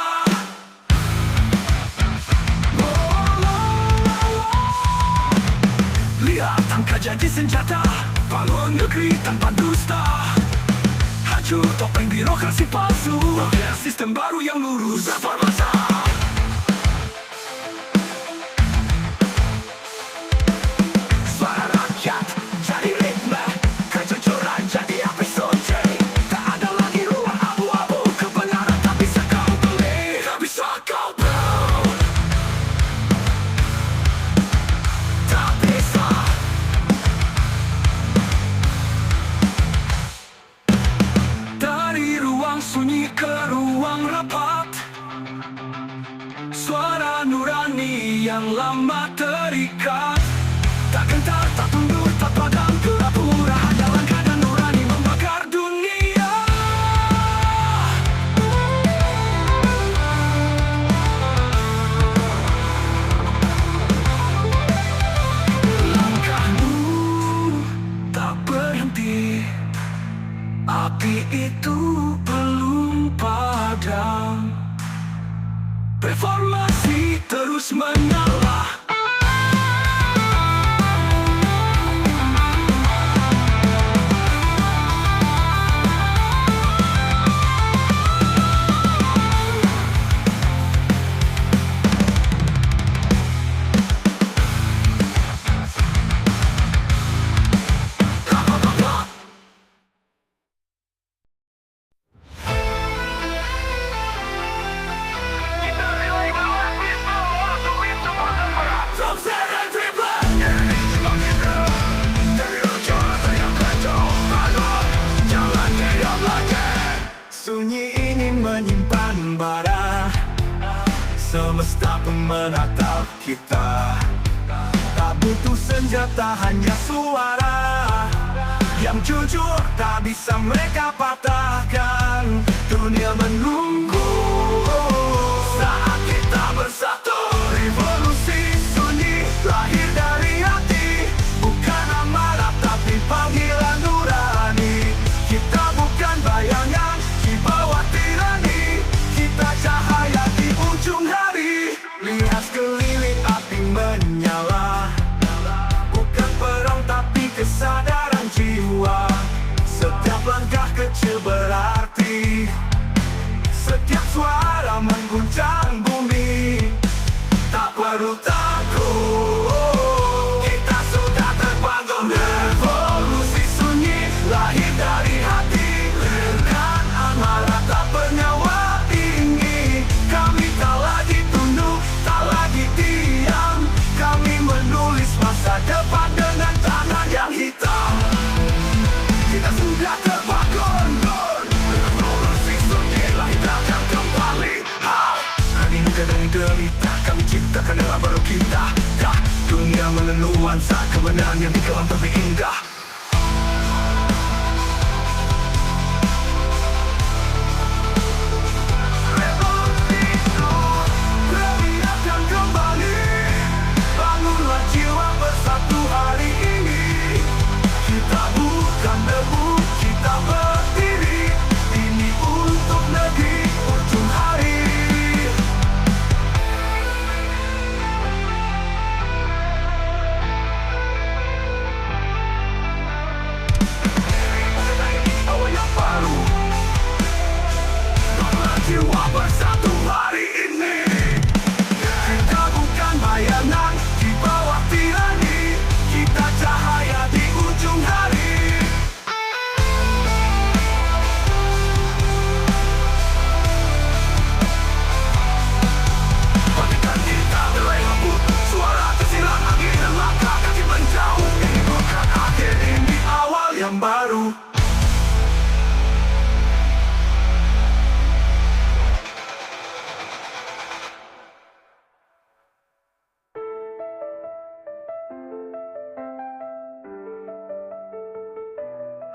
Lihat angka jadi senjata, bangun negeri tanpa dusta. Hancur topeng birokrasi palsu, sistem baru yang lurus reformasi. Suara rakyat jadi ritme, kejujuran jadi episode. Tak ada lagi ruang abu-abu, kebenaran tak bisa kau beli, tak bisa kau beli. Tak bisa. Dari ruang sunyi ke ruang rapat, suara nurani yang lama terikat. Tak gentar, tak tunduk, tak padam, pura-pura hanya langkah dan nurani membakar dunia. Langkahmu menatap kita. Tak butuh senjata, hanya suara yang jujur, tak bisa mereka patahkan. Dunia menunggu saat kita bersatu. Revolusi sunyi lahir dari hati, bukan amarah tapi panggilan nurani. Kita bukan bayangan di bawah tirani, kita cahaya di ujung hari. Lihat sekeliling api menyala, bukan perang tapi kesadaran jiwa. Setiap langkah kecil berarti, setiap suara mengguncang bumi. Tak perlu takut, kita sudah terbangun. Revolusi sunyi lahir dari hati, dengan amarah tak bernyawa tinggi. Kami tak lagi tunduk, tak lagi diam. Kami menulis masa depan dengan tangan yang hitam. Kita sudah terbangun. Revolusi sunyi lahir takkan kembali. Hari ini derita kami ciptakan era baru kita. Dunia menuansa kemenangan yang dikelam tapi indah. Revolusi akan kembali. Bangunlah jiwa bersatu hari ini. Kita bukan debu, kita berdiri. Ini untuk negeri ujung hari. Awal yang baru, bangunlah jiwa bersatu hari ini. Kita bukan bayangan di bawah tirani, kita cahaya di ujung hari. Bangkitkan kita mulai lembut, suara tersilang angin dan langkah kaki menjauh. Ini bukan akhir, ini awal yang baru.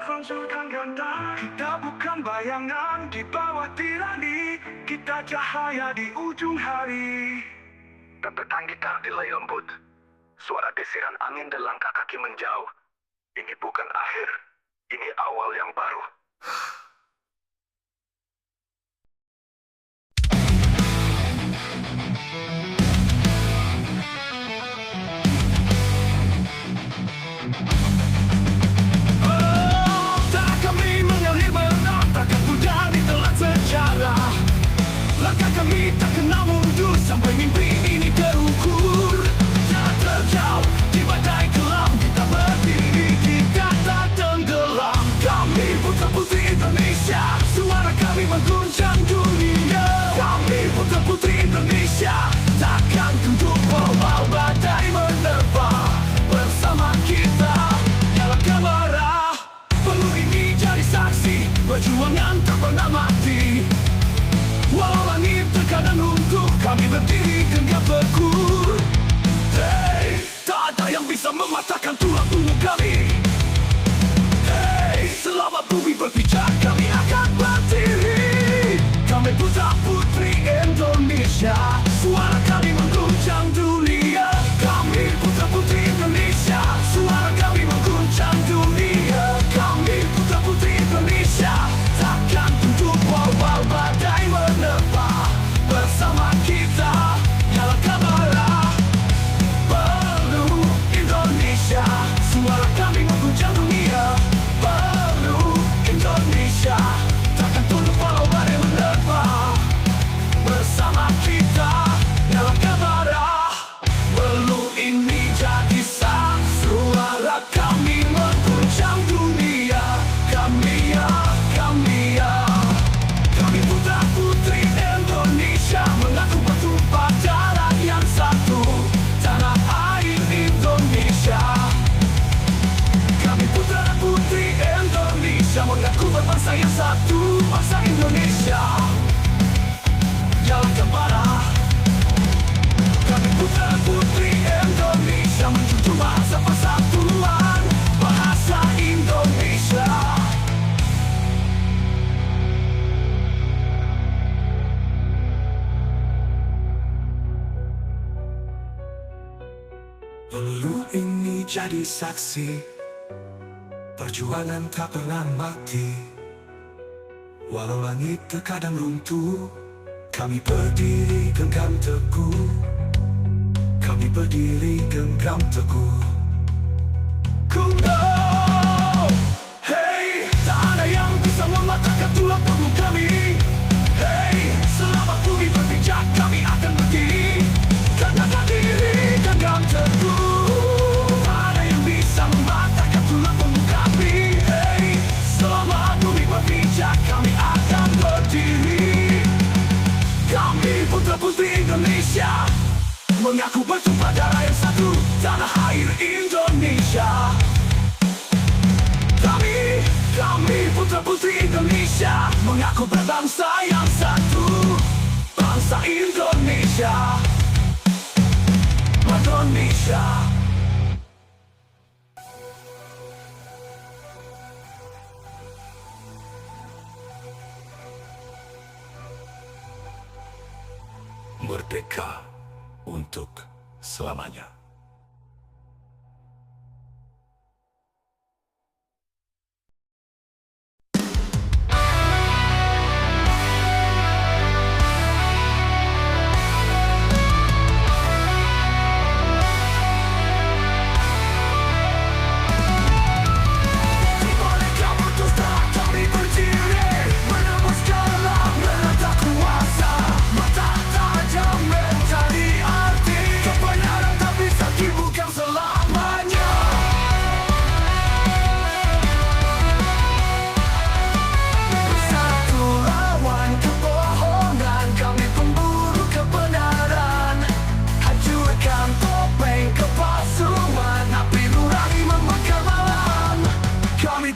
Hancurkan ganda, kita bukan bayangan di bawah tirani, kita cahaya di ujung hari. Tepetan gitar delay lembut, suara desiran angin dan langkah kaki menjauh. Ini bukan akhir, ini awal yang baru. Tak kami mengalir menang, takkan mudah ditelan sejarah. Langkah kami tak kenal mundur sampai mimpi ini terukur. Tak terjauh di badai kelam, kita berdiri, kita tak tenggelam. Kami putra putri Indonesia, suara kami mengguncang dunia. Kami putra putri Indonesia, takkan tunduk walau badai menerpa. Bersama kita menjadi saksi. Perjuangan tak pernah mati. Walau langit terkadang runtuh, kami berdiri genggam teguh. Kami berdiri genggam teguh. Kuno, hey, tak ada yang bisa mematahkan tulang punggung kami. Hey, selama bumi berpijak kami akan berdiri. Katakan diri genggam teguh. Tak ada yang bisa mematahkan tulang punggung kami. Hey, selama bumi berpijak kami akan berdiri. Kami putra-putri Indonesia mengaku bertumpah darah yang satu, tanah air Indonesia. Kami putra-putri Indonesia mengaku berbangsa yang satu, bangsa Indonesia. Indonesia. Merdeka untuk selamanya.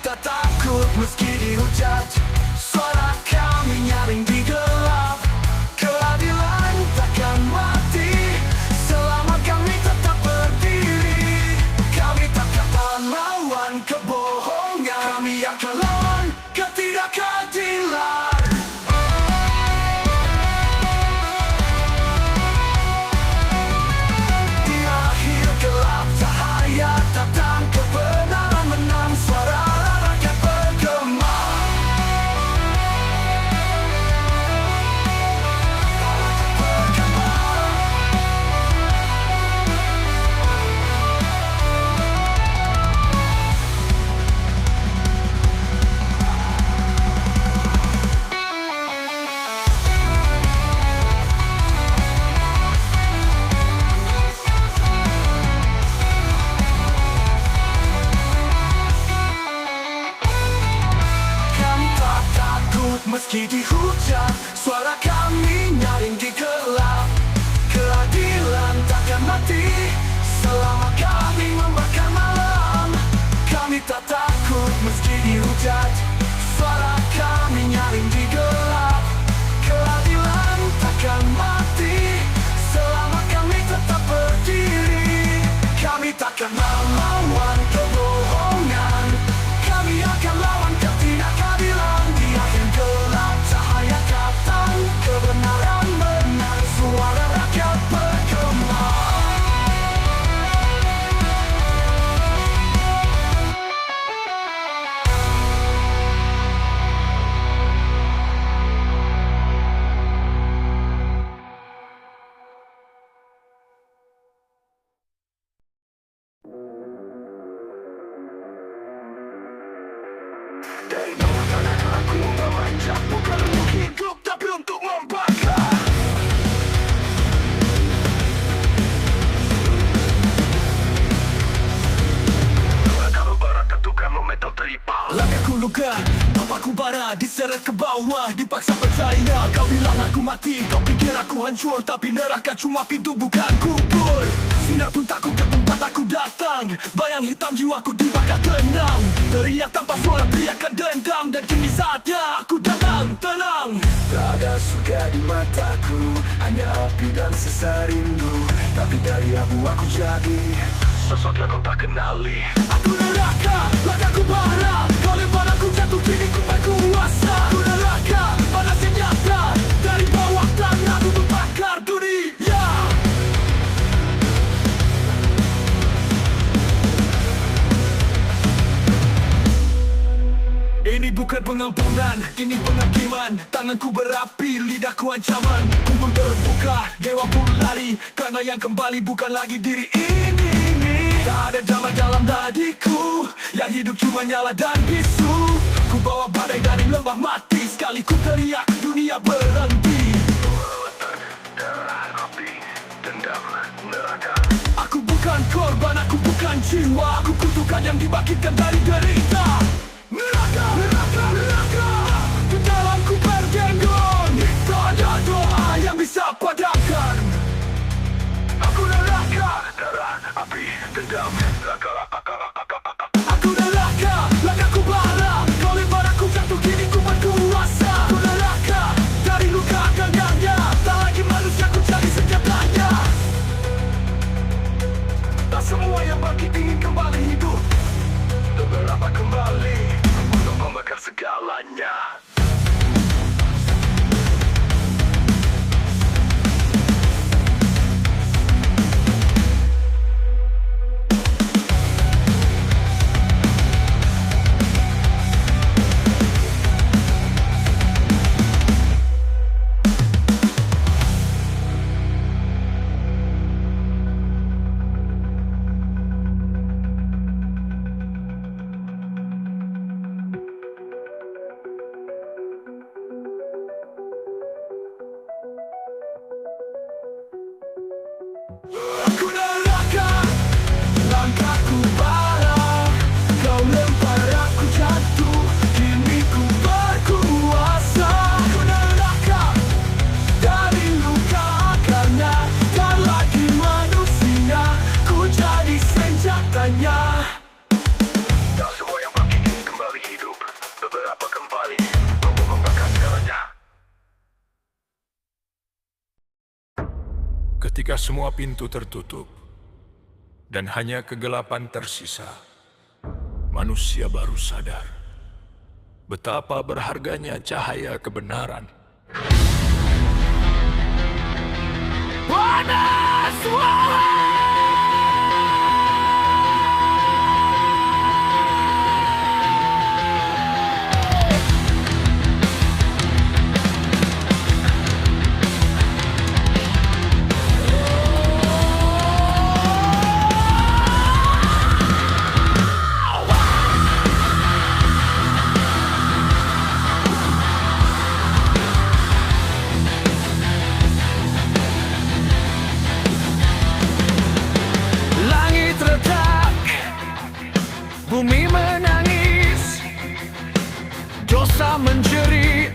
Tak takut meski dihujat, suara kami nyaring di gelap. Keadilan takkan mati selama kami tetap berdiri. Kami takkan lawan kebohongan, kami akan lawan ketidakadilan. Di akhir gelap cahaya datang, kebenaran menang, suara meski dihujat, suara kami nyaring di gelap. Keadilan takkan mati selama kami membakar malam. Kami tak takut meski dihujat, suara kami nyaring di gelap. Keadilan takkan mati selama kami tetap berdiri. Kami takkan melawan kebohongan, kami akan lawan ketidakadilan. Di akhir gelap cahaya datang, kebenaran menang, suara rakyat bergema. Dari bawah tanah aku memanjat, bukan untuk hidup tapi untuk membakar. Kalau barat tentukan metal teripal. Langkahku luka, papaku bara, diseret ke bawah, dipaksa percaya. Kau bilang aku mati, kau pikir aku hancur, tapi neraka cuma pintu bukan kubur. Sinar pun takut ke tempat aku datang, bayang hitam jiwaku dibakar tenang. Teriak tanpa suara, teriakan dendam, dan kini saatnya aku datang, tenang. Tak ada surga di mataku, hanya api dan sisa rindu. Tapi dari abu aku jadi sosok yang kau tak kenali. Aku neraka, langkahku bara, kau lempar aku jatuh, kini ku berkuasa. Aku neraka, panasnya nyata, dari bawah tanah aku membakar dunia. bukan pengampunan, ini penghakiman. Tanganku berapi, lidahku ancaman. Kubur terbuka, dewa pun lari, karena yang kembali bukan lagi diri ini. Tak ada damai dalam nadiku, yang hidup cuma nyala dan bisu. Ku bawa badai dari lembah mati, sekali ku teriak dunia berhenti. Darah, api, dendam, neraka. Aku bukan korban, aku bukan jiwa. Aku kutukan yang dibangkitkan dari derita. Neraka, neraka, neraka. Di dalamku bergenggam, tak ada doa yang bisa padamkan. Aku neraka, darah, api, dendam, neraka. Aku neraka, lakaku bara. Kau lempar aku jatuh, kini ku berkuasa. Aku neraka, dari luka genggamnya. Tak lagi manusia, ku cari senjatanya. Tak semua yang bangkit ingin kembali hidup. Beberapa kembali untuk membakar segalanya. Aku neraka, langkahku bara. Kau lempar aku jatuh, kini ku berkuasa. Aku neraka, dari luka karena tak lagi manusia. Ku jadi senjatanya. Tak semua yang bangkit ingin kembali hidup. Beberapa kembali untuk membakar segalanya. Ketika semua pintu tertutup dan hanya kegelapan tersisa, manusia baru sadar betapa berharganya cahaya kebenaran. Panas, wahai! Bumi menangis, dosa menjerit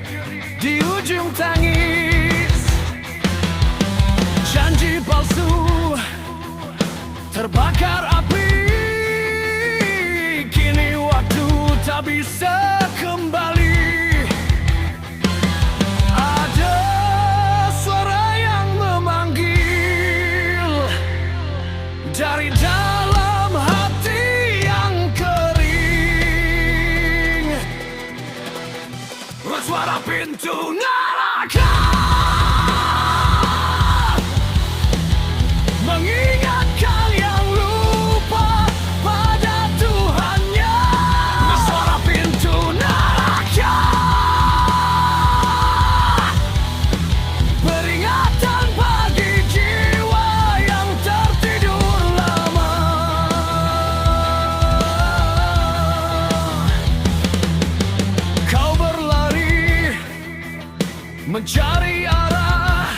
di ujung tangis. Janji palsu terbakar api, kini waktu tak bisa kembali. Ada suara yang memanggil dari dalam hati yang kering. Suara pintu neraka mengingatkan yang lupa pada Tuhannya. Suara pintu neraka peringatan bagi jiwa yang tertidur lama. Kau berlari mencari arah,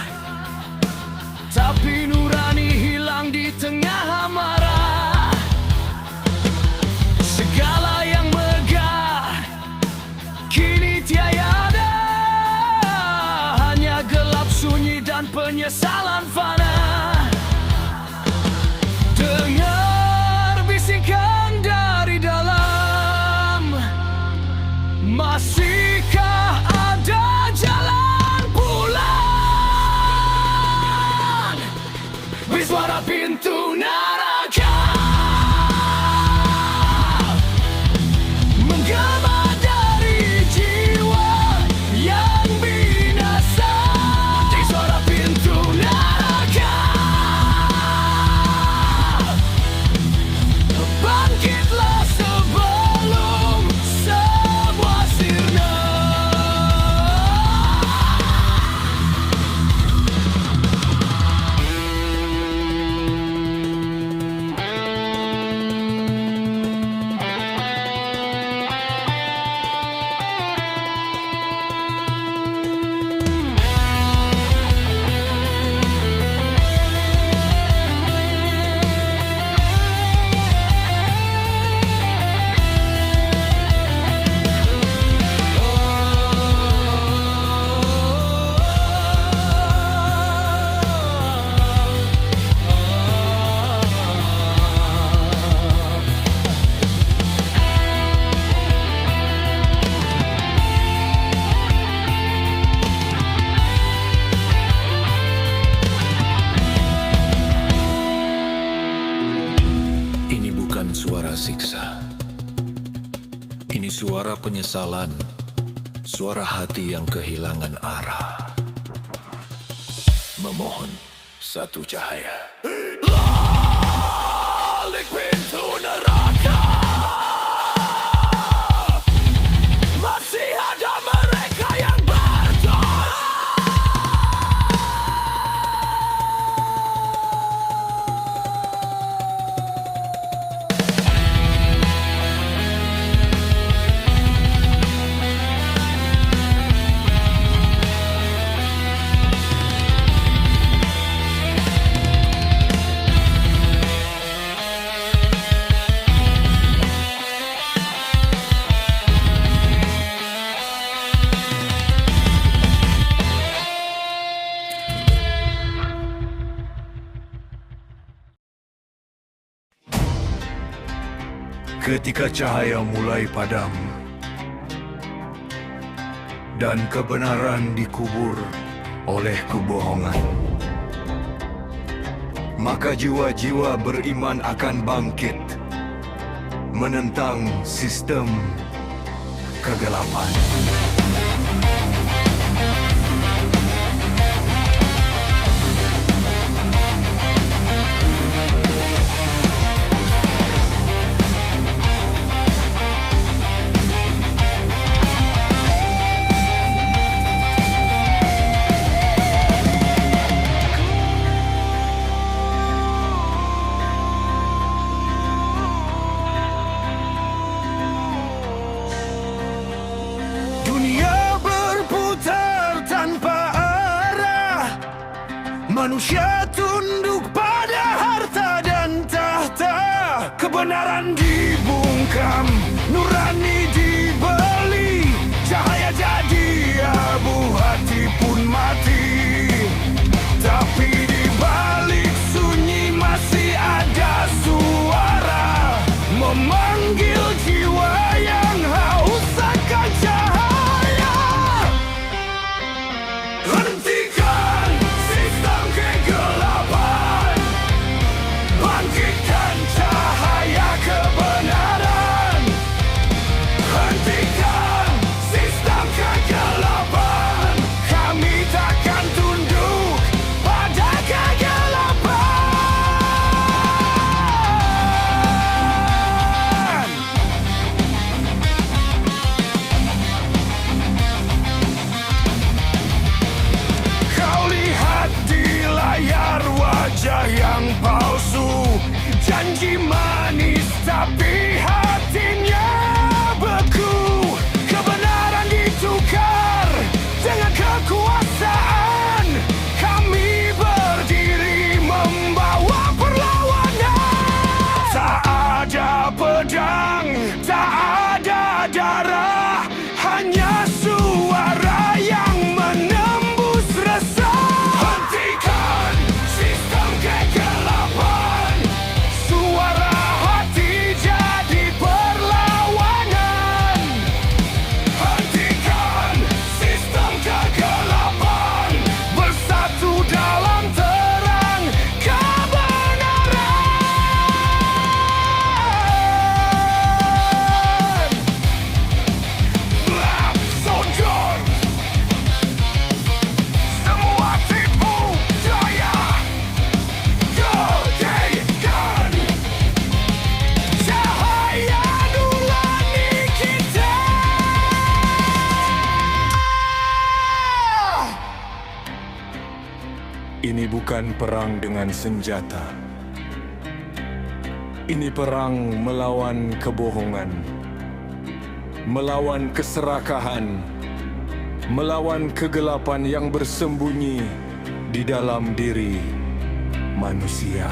tapi nurani hilang di tengah amarah. Segala yang megah kini tiada, hanya gelap sunyi dan penyesalan fana. Dengar bisikan dari dalam, masihkah ada jalan pulang? Suara pintu neraka menggema dari jiwa yang binasa. Di suara pintu neraka bangsa. Ini suara penyesalan, suara hati yang kehilangan arah. Memohon satu cahaya. Balik pintu neraka. Masih ada mereka yang berdoa. Ketika cahaya mulai padam dan kebenaran dikubur oleh kebohongan, maka jiwa-jiwa beriman akan bangkit menentang sistem kegelapan. Dunia berputar tanpa arah, manusia tunduk pada harta dan tahta. Kebenaran dibungkam, nurani dibeli, cahaya jadi abu, hati pun mati. Tapi di balik sunyi masih ada suara memanggil jiwa yang haus akan cahaya. Hentikan sistem kegelapan, bangkitkan cahaya kebenaran. Hentikan sistem kegelapan, kami takkan tunduk pada kegelapan. Kau lihat di layar wajah yang palsu, janji manis tapi hatinya beku. Kebenaran ditukar dengan kekuasaan, kami berdiri membawa perlawanan. Tak ada pedang, tak ada darah, hanya suara yang menembus resah. Hentikan sistem kegelapan, suara hati jadi perlawanan. Hentikan sistem kegelapan, bersatu dalam terang kebenaran. Black Soldier, semua tipu daya, getikan cahaya nurani kita. Ini bukan perang dengan senjata. Ini perang melawan kebohongan, melawan keserakahan, melawan kegelapan yang bersembunyi di dalam diri manusia.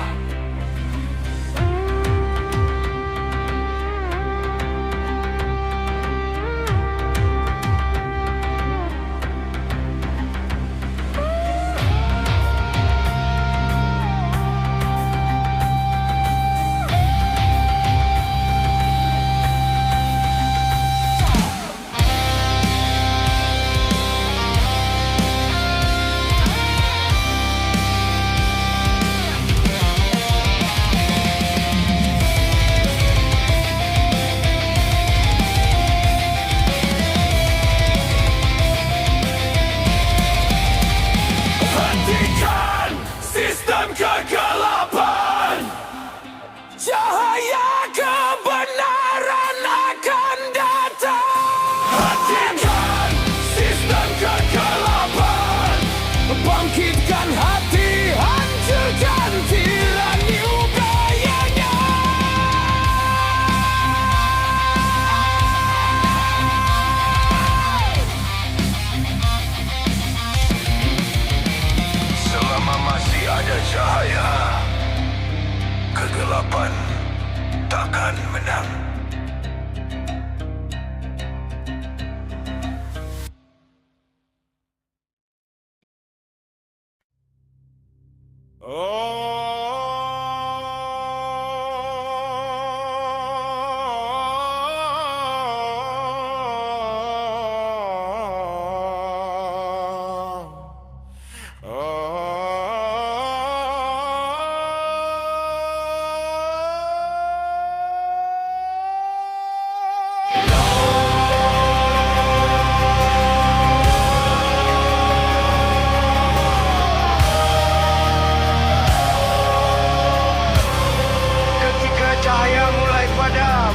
Ketika cahaya mulai padam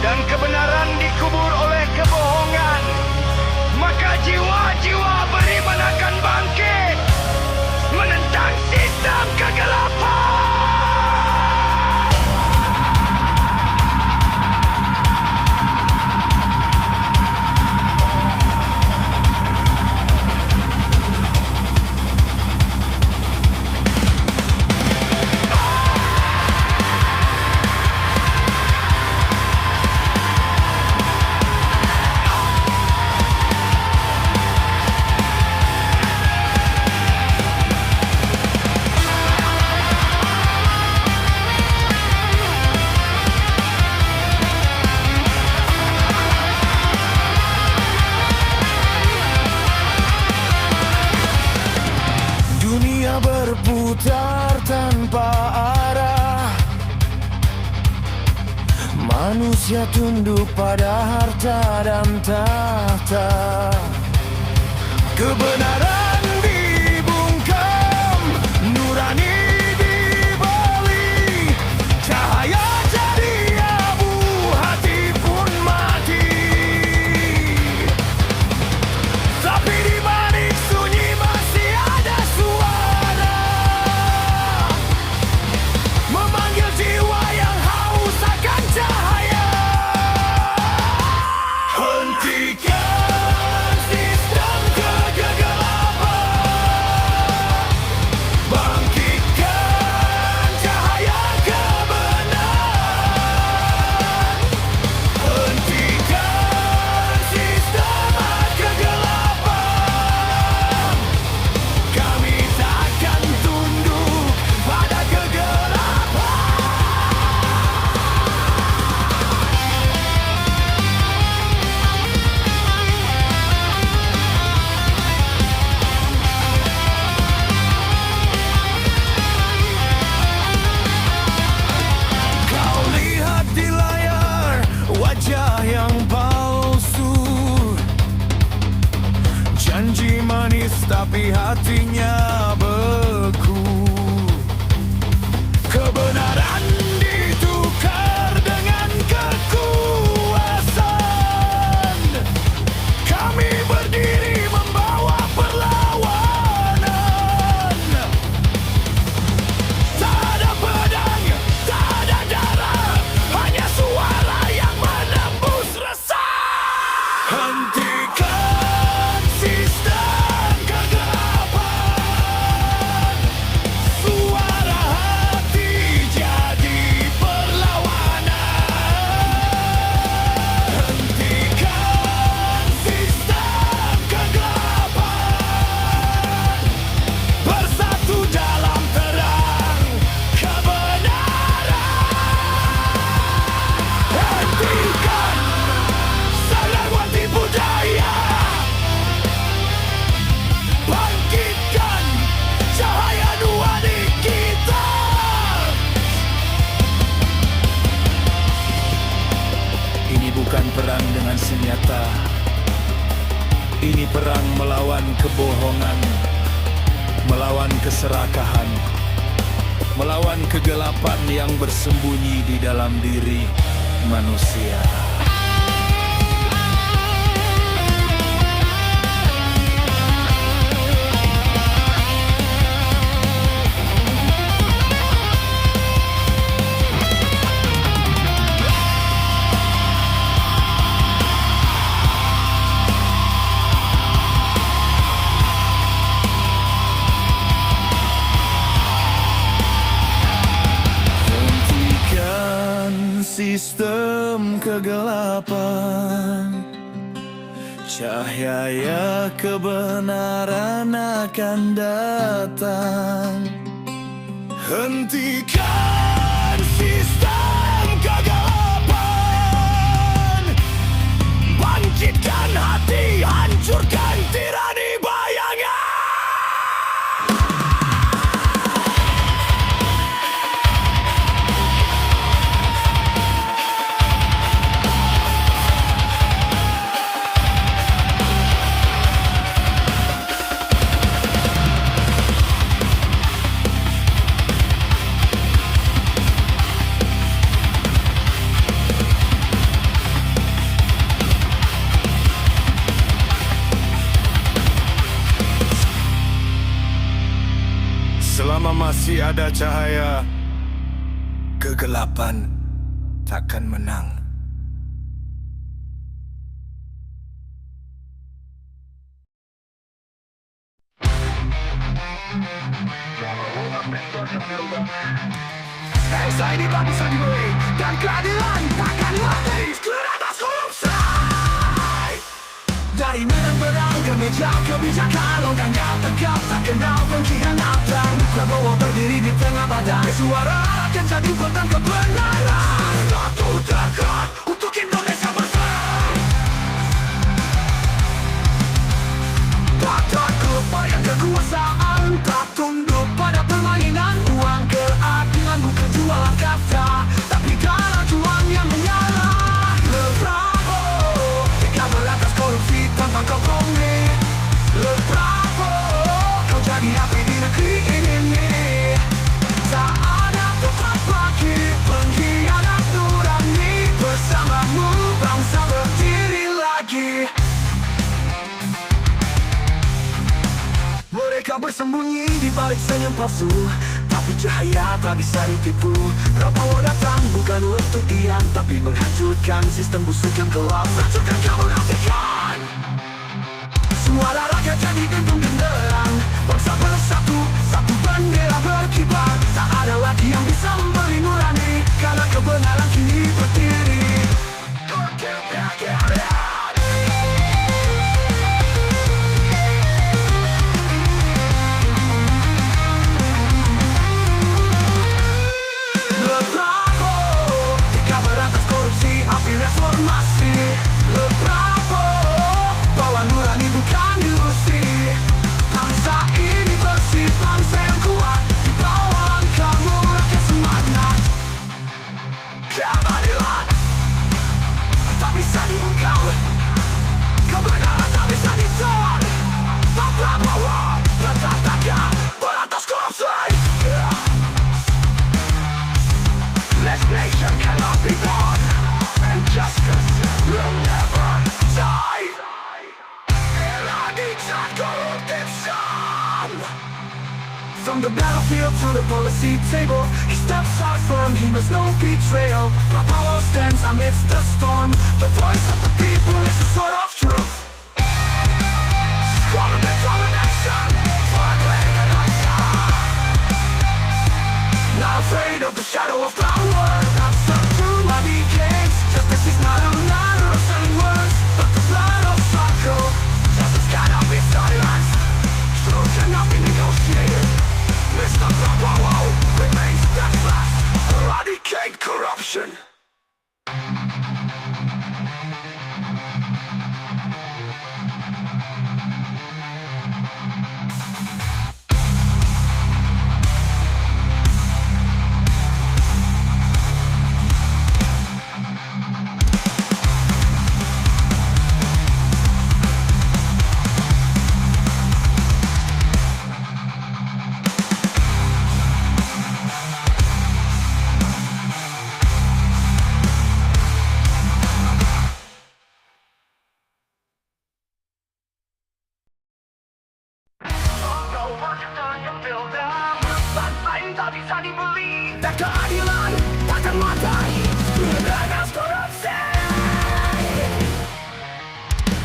dan kebenaran dikubur oleh kebohongan, maka jiwa-jiwa beriman akan bangkit menentang sistem kegelapan. Dunia berputar tanpa arah, manusia tunduk pada harta dan tahta. Kebenaran dibungkam, nurani dibeli, cahaya jadi abu, hati pun mati. Tapi di balik sunyi masih ada suara memanggil jiwa yang haus akan cahaya. Hentikan sistem kegelapan, bangkitkan cahaya kebenaran. Hentikan sistem kegelapan, kami takkan tunduk pada kegelapan. Kau lihat di layar wajah yang palsu, janji manis tapi hatinya beku. Kebenaran ditukar dengan kekuasaan, kami berdiri membawa perlawanan. Tak ada pedang, tak ada darah, hanya suara yang menembus resah. Hentikan sistem kegelapan, suara hati jadi perlawanan. Hentikan sistem kegelapan, bersatu dalam terang kebenaran. Hentikan sangat tipu daya, bangkitkan cahaya nuani kita. Ini bukan perang dengan senjata, ini perang melawan kebohongan, melawan keserakahan, melawan kegelapan yang bersembunyi di dalam diri manusia. Hentikan sistem kegelapan, Cahaya kebenaran akan datang. Hentikan sistem kegelapan, bangkitkan hati, hancurkan tirani bayangan. Selama masih ada cahaya, kegelapan takkan menang. Bangsa ini bangsa diberi, dan keadilan takkan mati. Atas korupsi. Dari medan perang ke meja kebijakan, logaknya tegap tak kenal pengkhianatan. Prabowo berdiri di tengah badan, suara rakyat jadi bentang kebenaran. Satu tegak untuk Indonesia bersatu. Tak takut pada kekuasaan, tak tunduk pada permainan uang. Keadilan bukan jualan kata, tapi darah juang yang menyala. Prabowo tegar berantas korupsi tanpa kompromi. Prabowo, kau jadi api di negeri ini. Tak ada tempat bagi pengkhianat nurani. Bersamamu bangsa berdiri lagi. Mereka bersembunyi di balik senyum palsu, tapi cahaya tak bisa ditipu. Prabowo datang bukan untuk diam, tapi menghancurkan sistem busuk yang gelap. Hancurkan kamu hentikan. Suara rakyat jadi dentum genderang. Bangsa bersatu, satu bendera berkibar. Tak ada lagi yang bisa memberi nurani, karena kebenaran kini berdiri. Reformasi, Prabowo bawa nurani bukan ilusi. Bangsa ini bersih, bangsa yang kuat. Di bawah kamu rakyat semangat. Keadilan tak bisa diungkap, kebenaran tak bisa ditolak. Pak Prabowo tetap tegak berantas korupsi. This nation cannot be born, and justice will never die. Eradicate corruption. From the battlefield to the policy table, he steps out firm, he must know betrayal. Prabowo stands amidst the storm. The voice of the people is the sword of truth. Government domination, flag and nation. Not afraid of the shadow of power, not subdued by decades. Justice is not a matter of saying words, but the blood of struggle. Justice cannot be silenced, truth cannot be negotiated. Mr. Prabowo remains steadfast, eradicate corruption. Tak bisa dibeli, dan keadilan takkan mati. Berantas korupsi.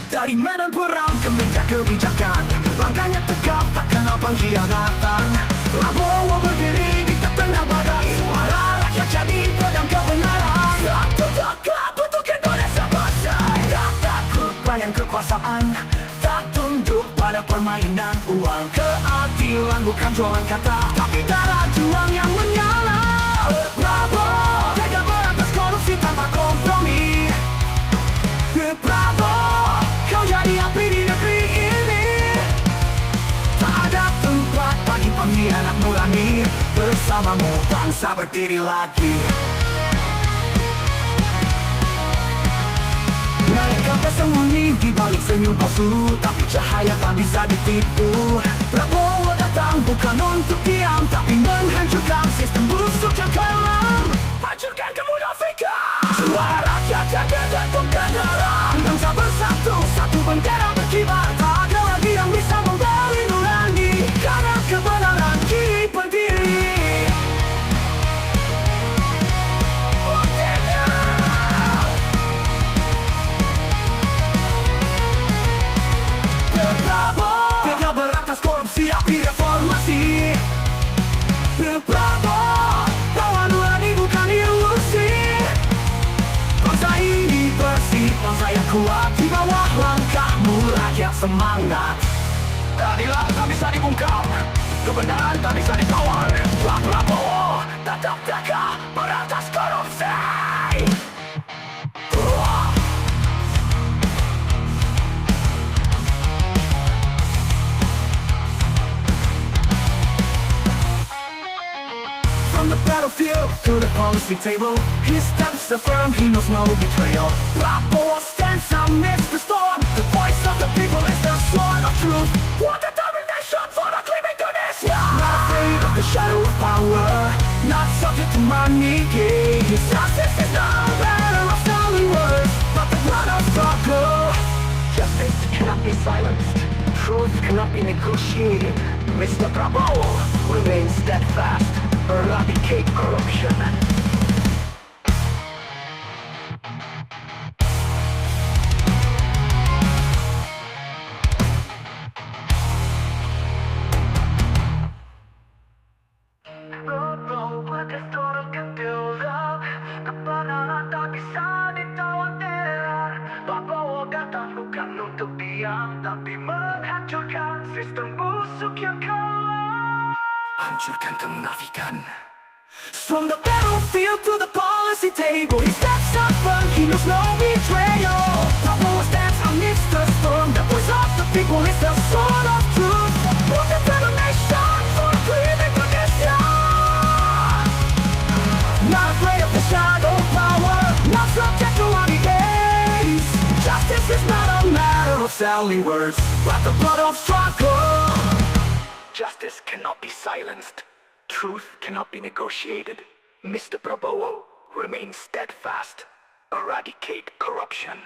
Dari medan perang ke meja kebijakan, langkahnya tegap tak kenal pengkhianatan. Prabowo berdiri di tengah badan, suara rakyat jadi pedang kebenaran. Satu tegak untuk Indonesia bersih, tak takut bayang kekuasaan. perasaan, tak tunduk pada permainan uang. Keadilan bukan jualan kata, tapi darah juang yang menyala. Bravo, tega berantas korupsi tanpa kompromi. Bravo, kau jadi api di negeri ini. Tak ada tempat bagi pengkhianat nurani. Bersamamu bangsa berdiri lagi. Mereka bersembunyi di balik senyum palsu, tapi cahaya tak bisa ditipu. Prabowo datang bukan untuk diam, tapi menghancurkan sistem busuk yang kelam. Hancurkan kemunafikan. Suara rakyat jaga jantung kendaraan. Bangsa bersatu, satu bendera berkibar. Tak ada lagi yang bisa memberi nurani, karena kebenaran kini berdiri. Tega berantas korupsi, api reformasi. Bravo, bahwa nurani bukan ilusi. Bangsa ini bersih, bangsa yang kuat. Di bawah langkahmu rakyat semangat. Keadilan tak bisa dibungkam, kebenaran tak bisa ditawar. Prabowo tetap tegak berantas korupsi. From the battlefield to the policy table, he steps firm, he knows no betrayal. Prabowo stands amidst the storm. The voice of the people is the sword of truth. What determination for the clean Indonesia. Not afraid of the shadow of power, not subject to money gains. Justice is no matter of stolen words, but the blood of struggle. Justice cannot be silenced, truth cannot be negotiated. Mr. Prabowo remains steadfast. Eradicate corruption. Kebenaran tak bisa ditawar. Prabowo datang bukan untuk diam, tapi menghancurkan sistem busuk yang kelam. Hancurkan kemunafikan. From the battlefield to the policy table, he steps up and he knows no betrayal. Prabowo stands amidst the storm. The voice of the people is the sword of truth. What determination for a clean Indonesia. Not afraid of the shadow power, not subject to any gaze. Justice is not a matter of selling words, but the blood of struggle. Justice cannot be silenced. Truth cannot be negotiated. Mr. Prabowo remains steadfast. Eradicate corruption.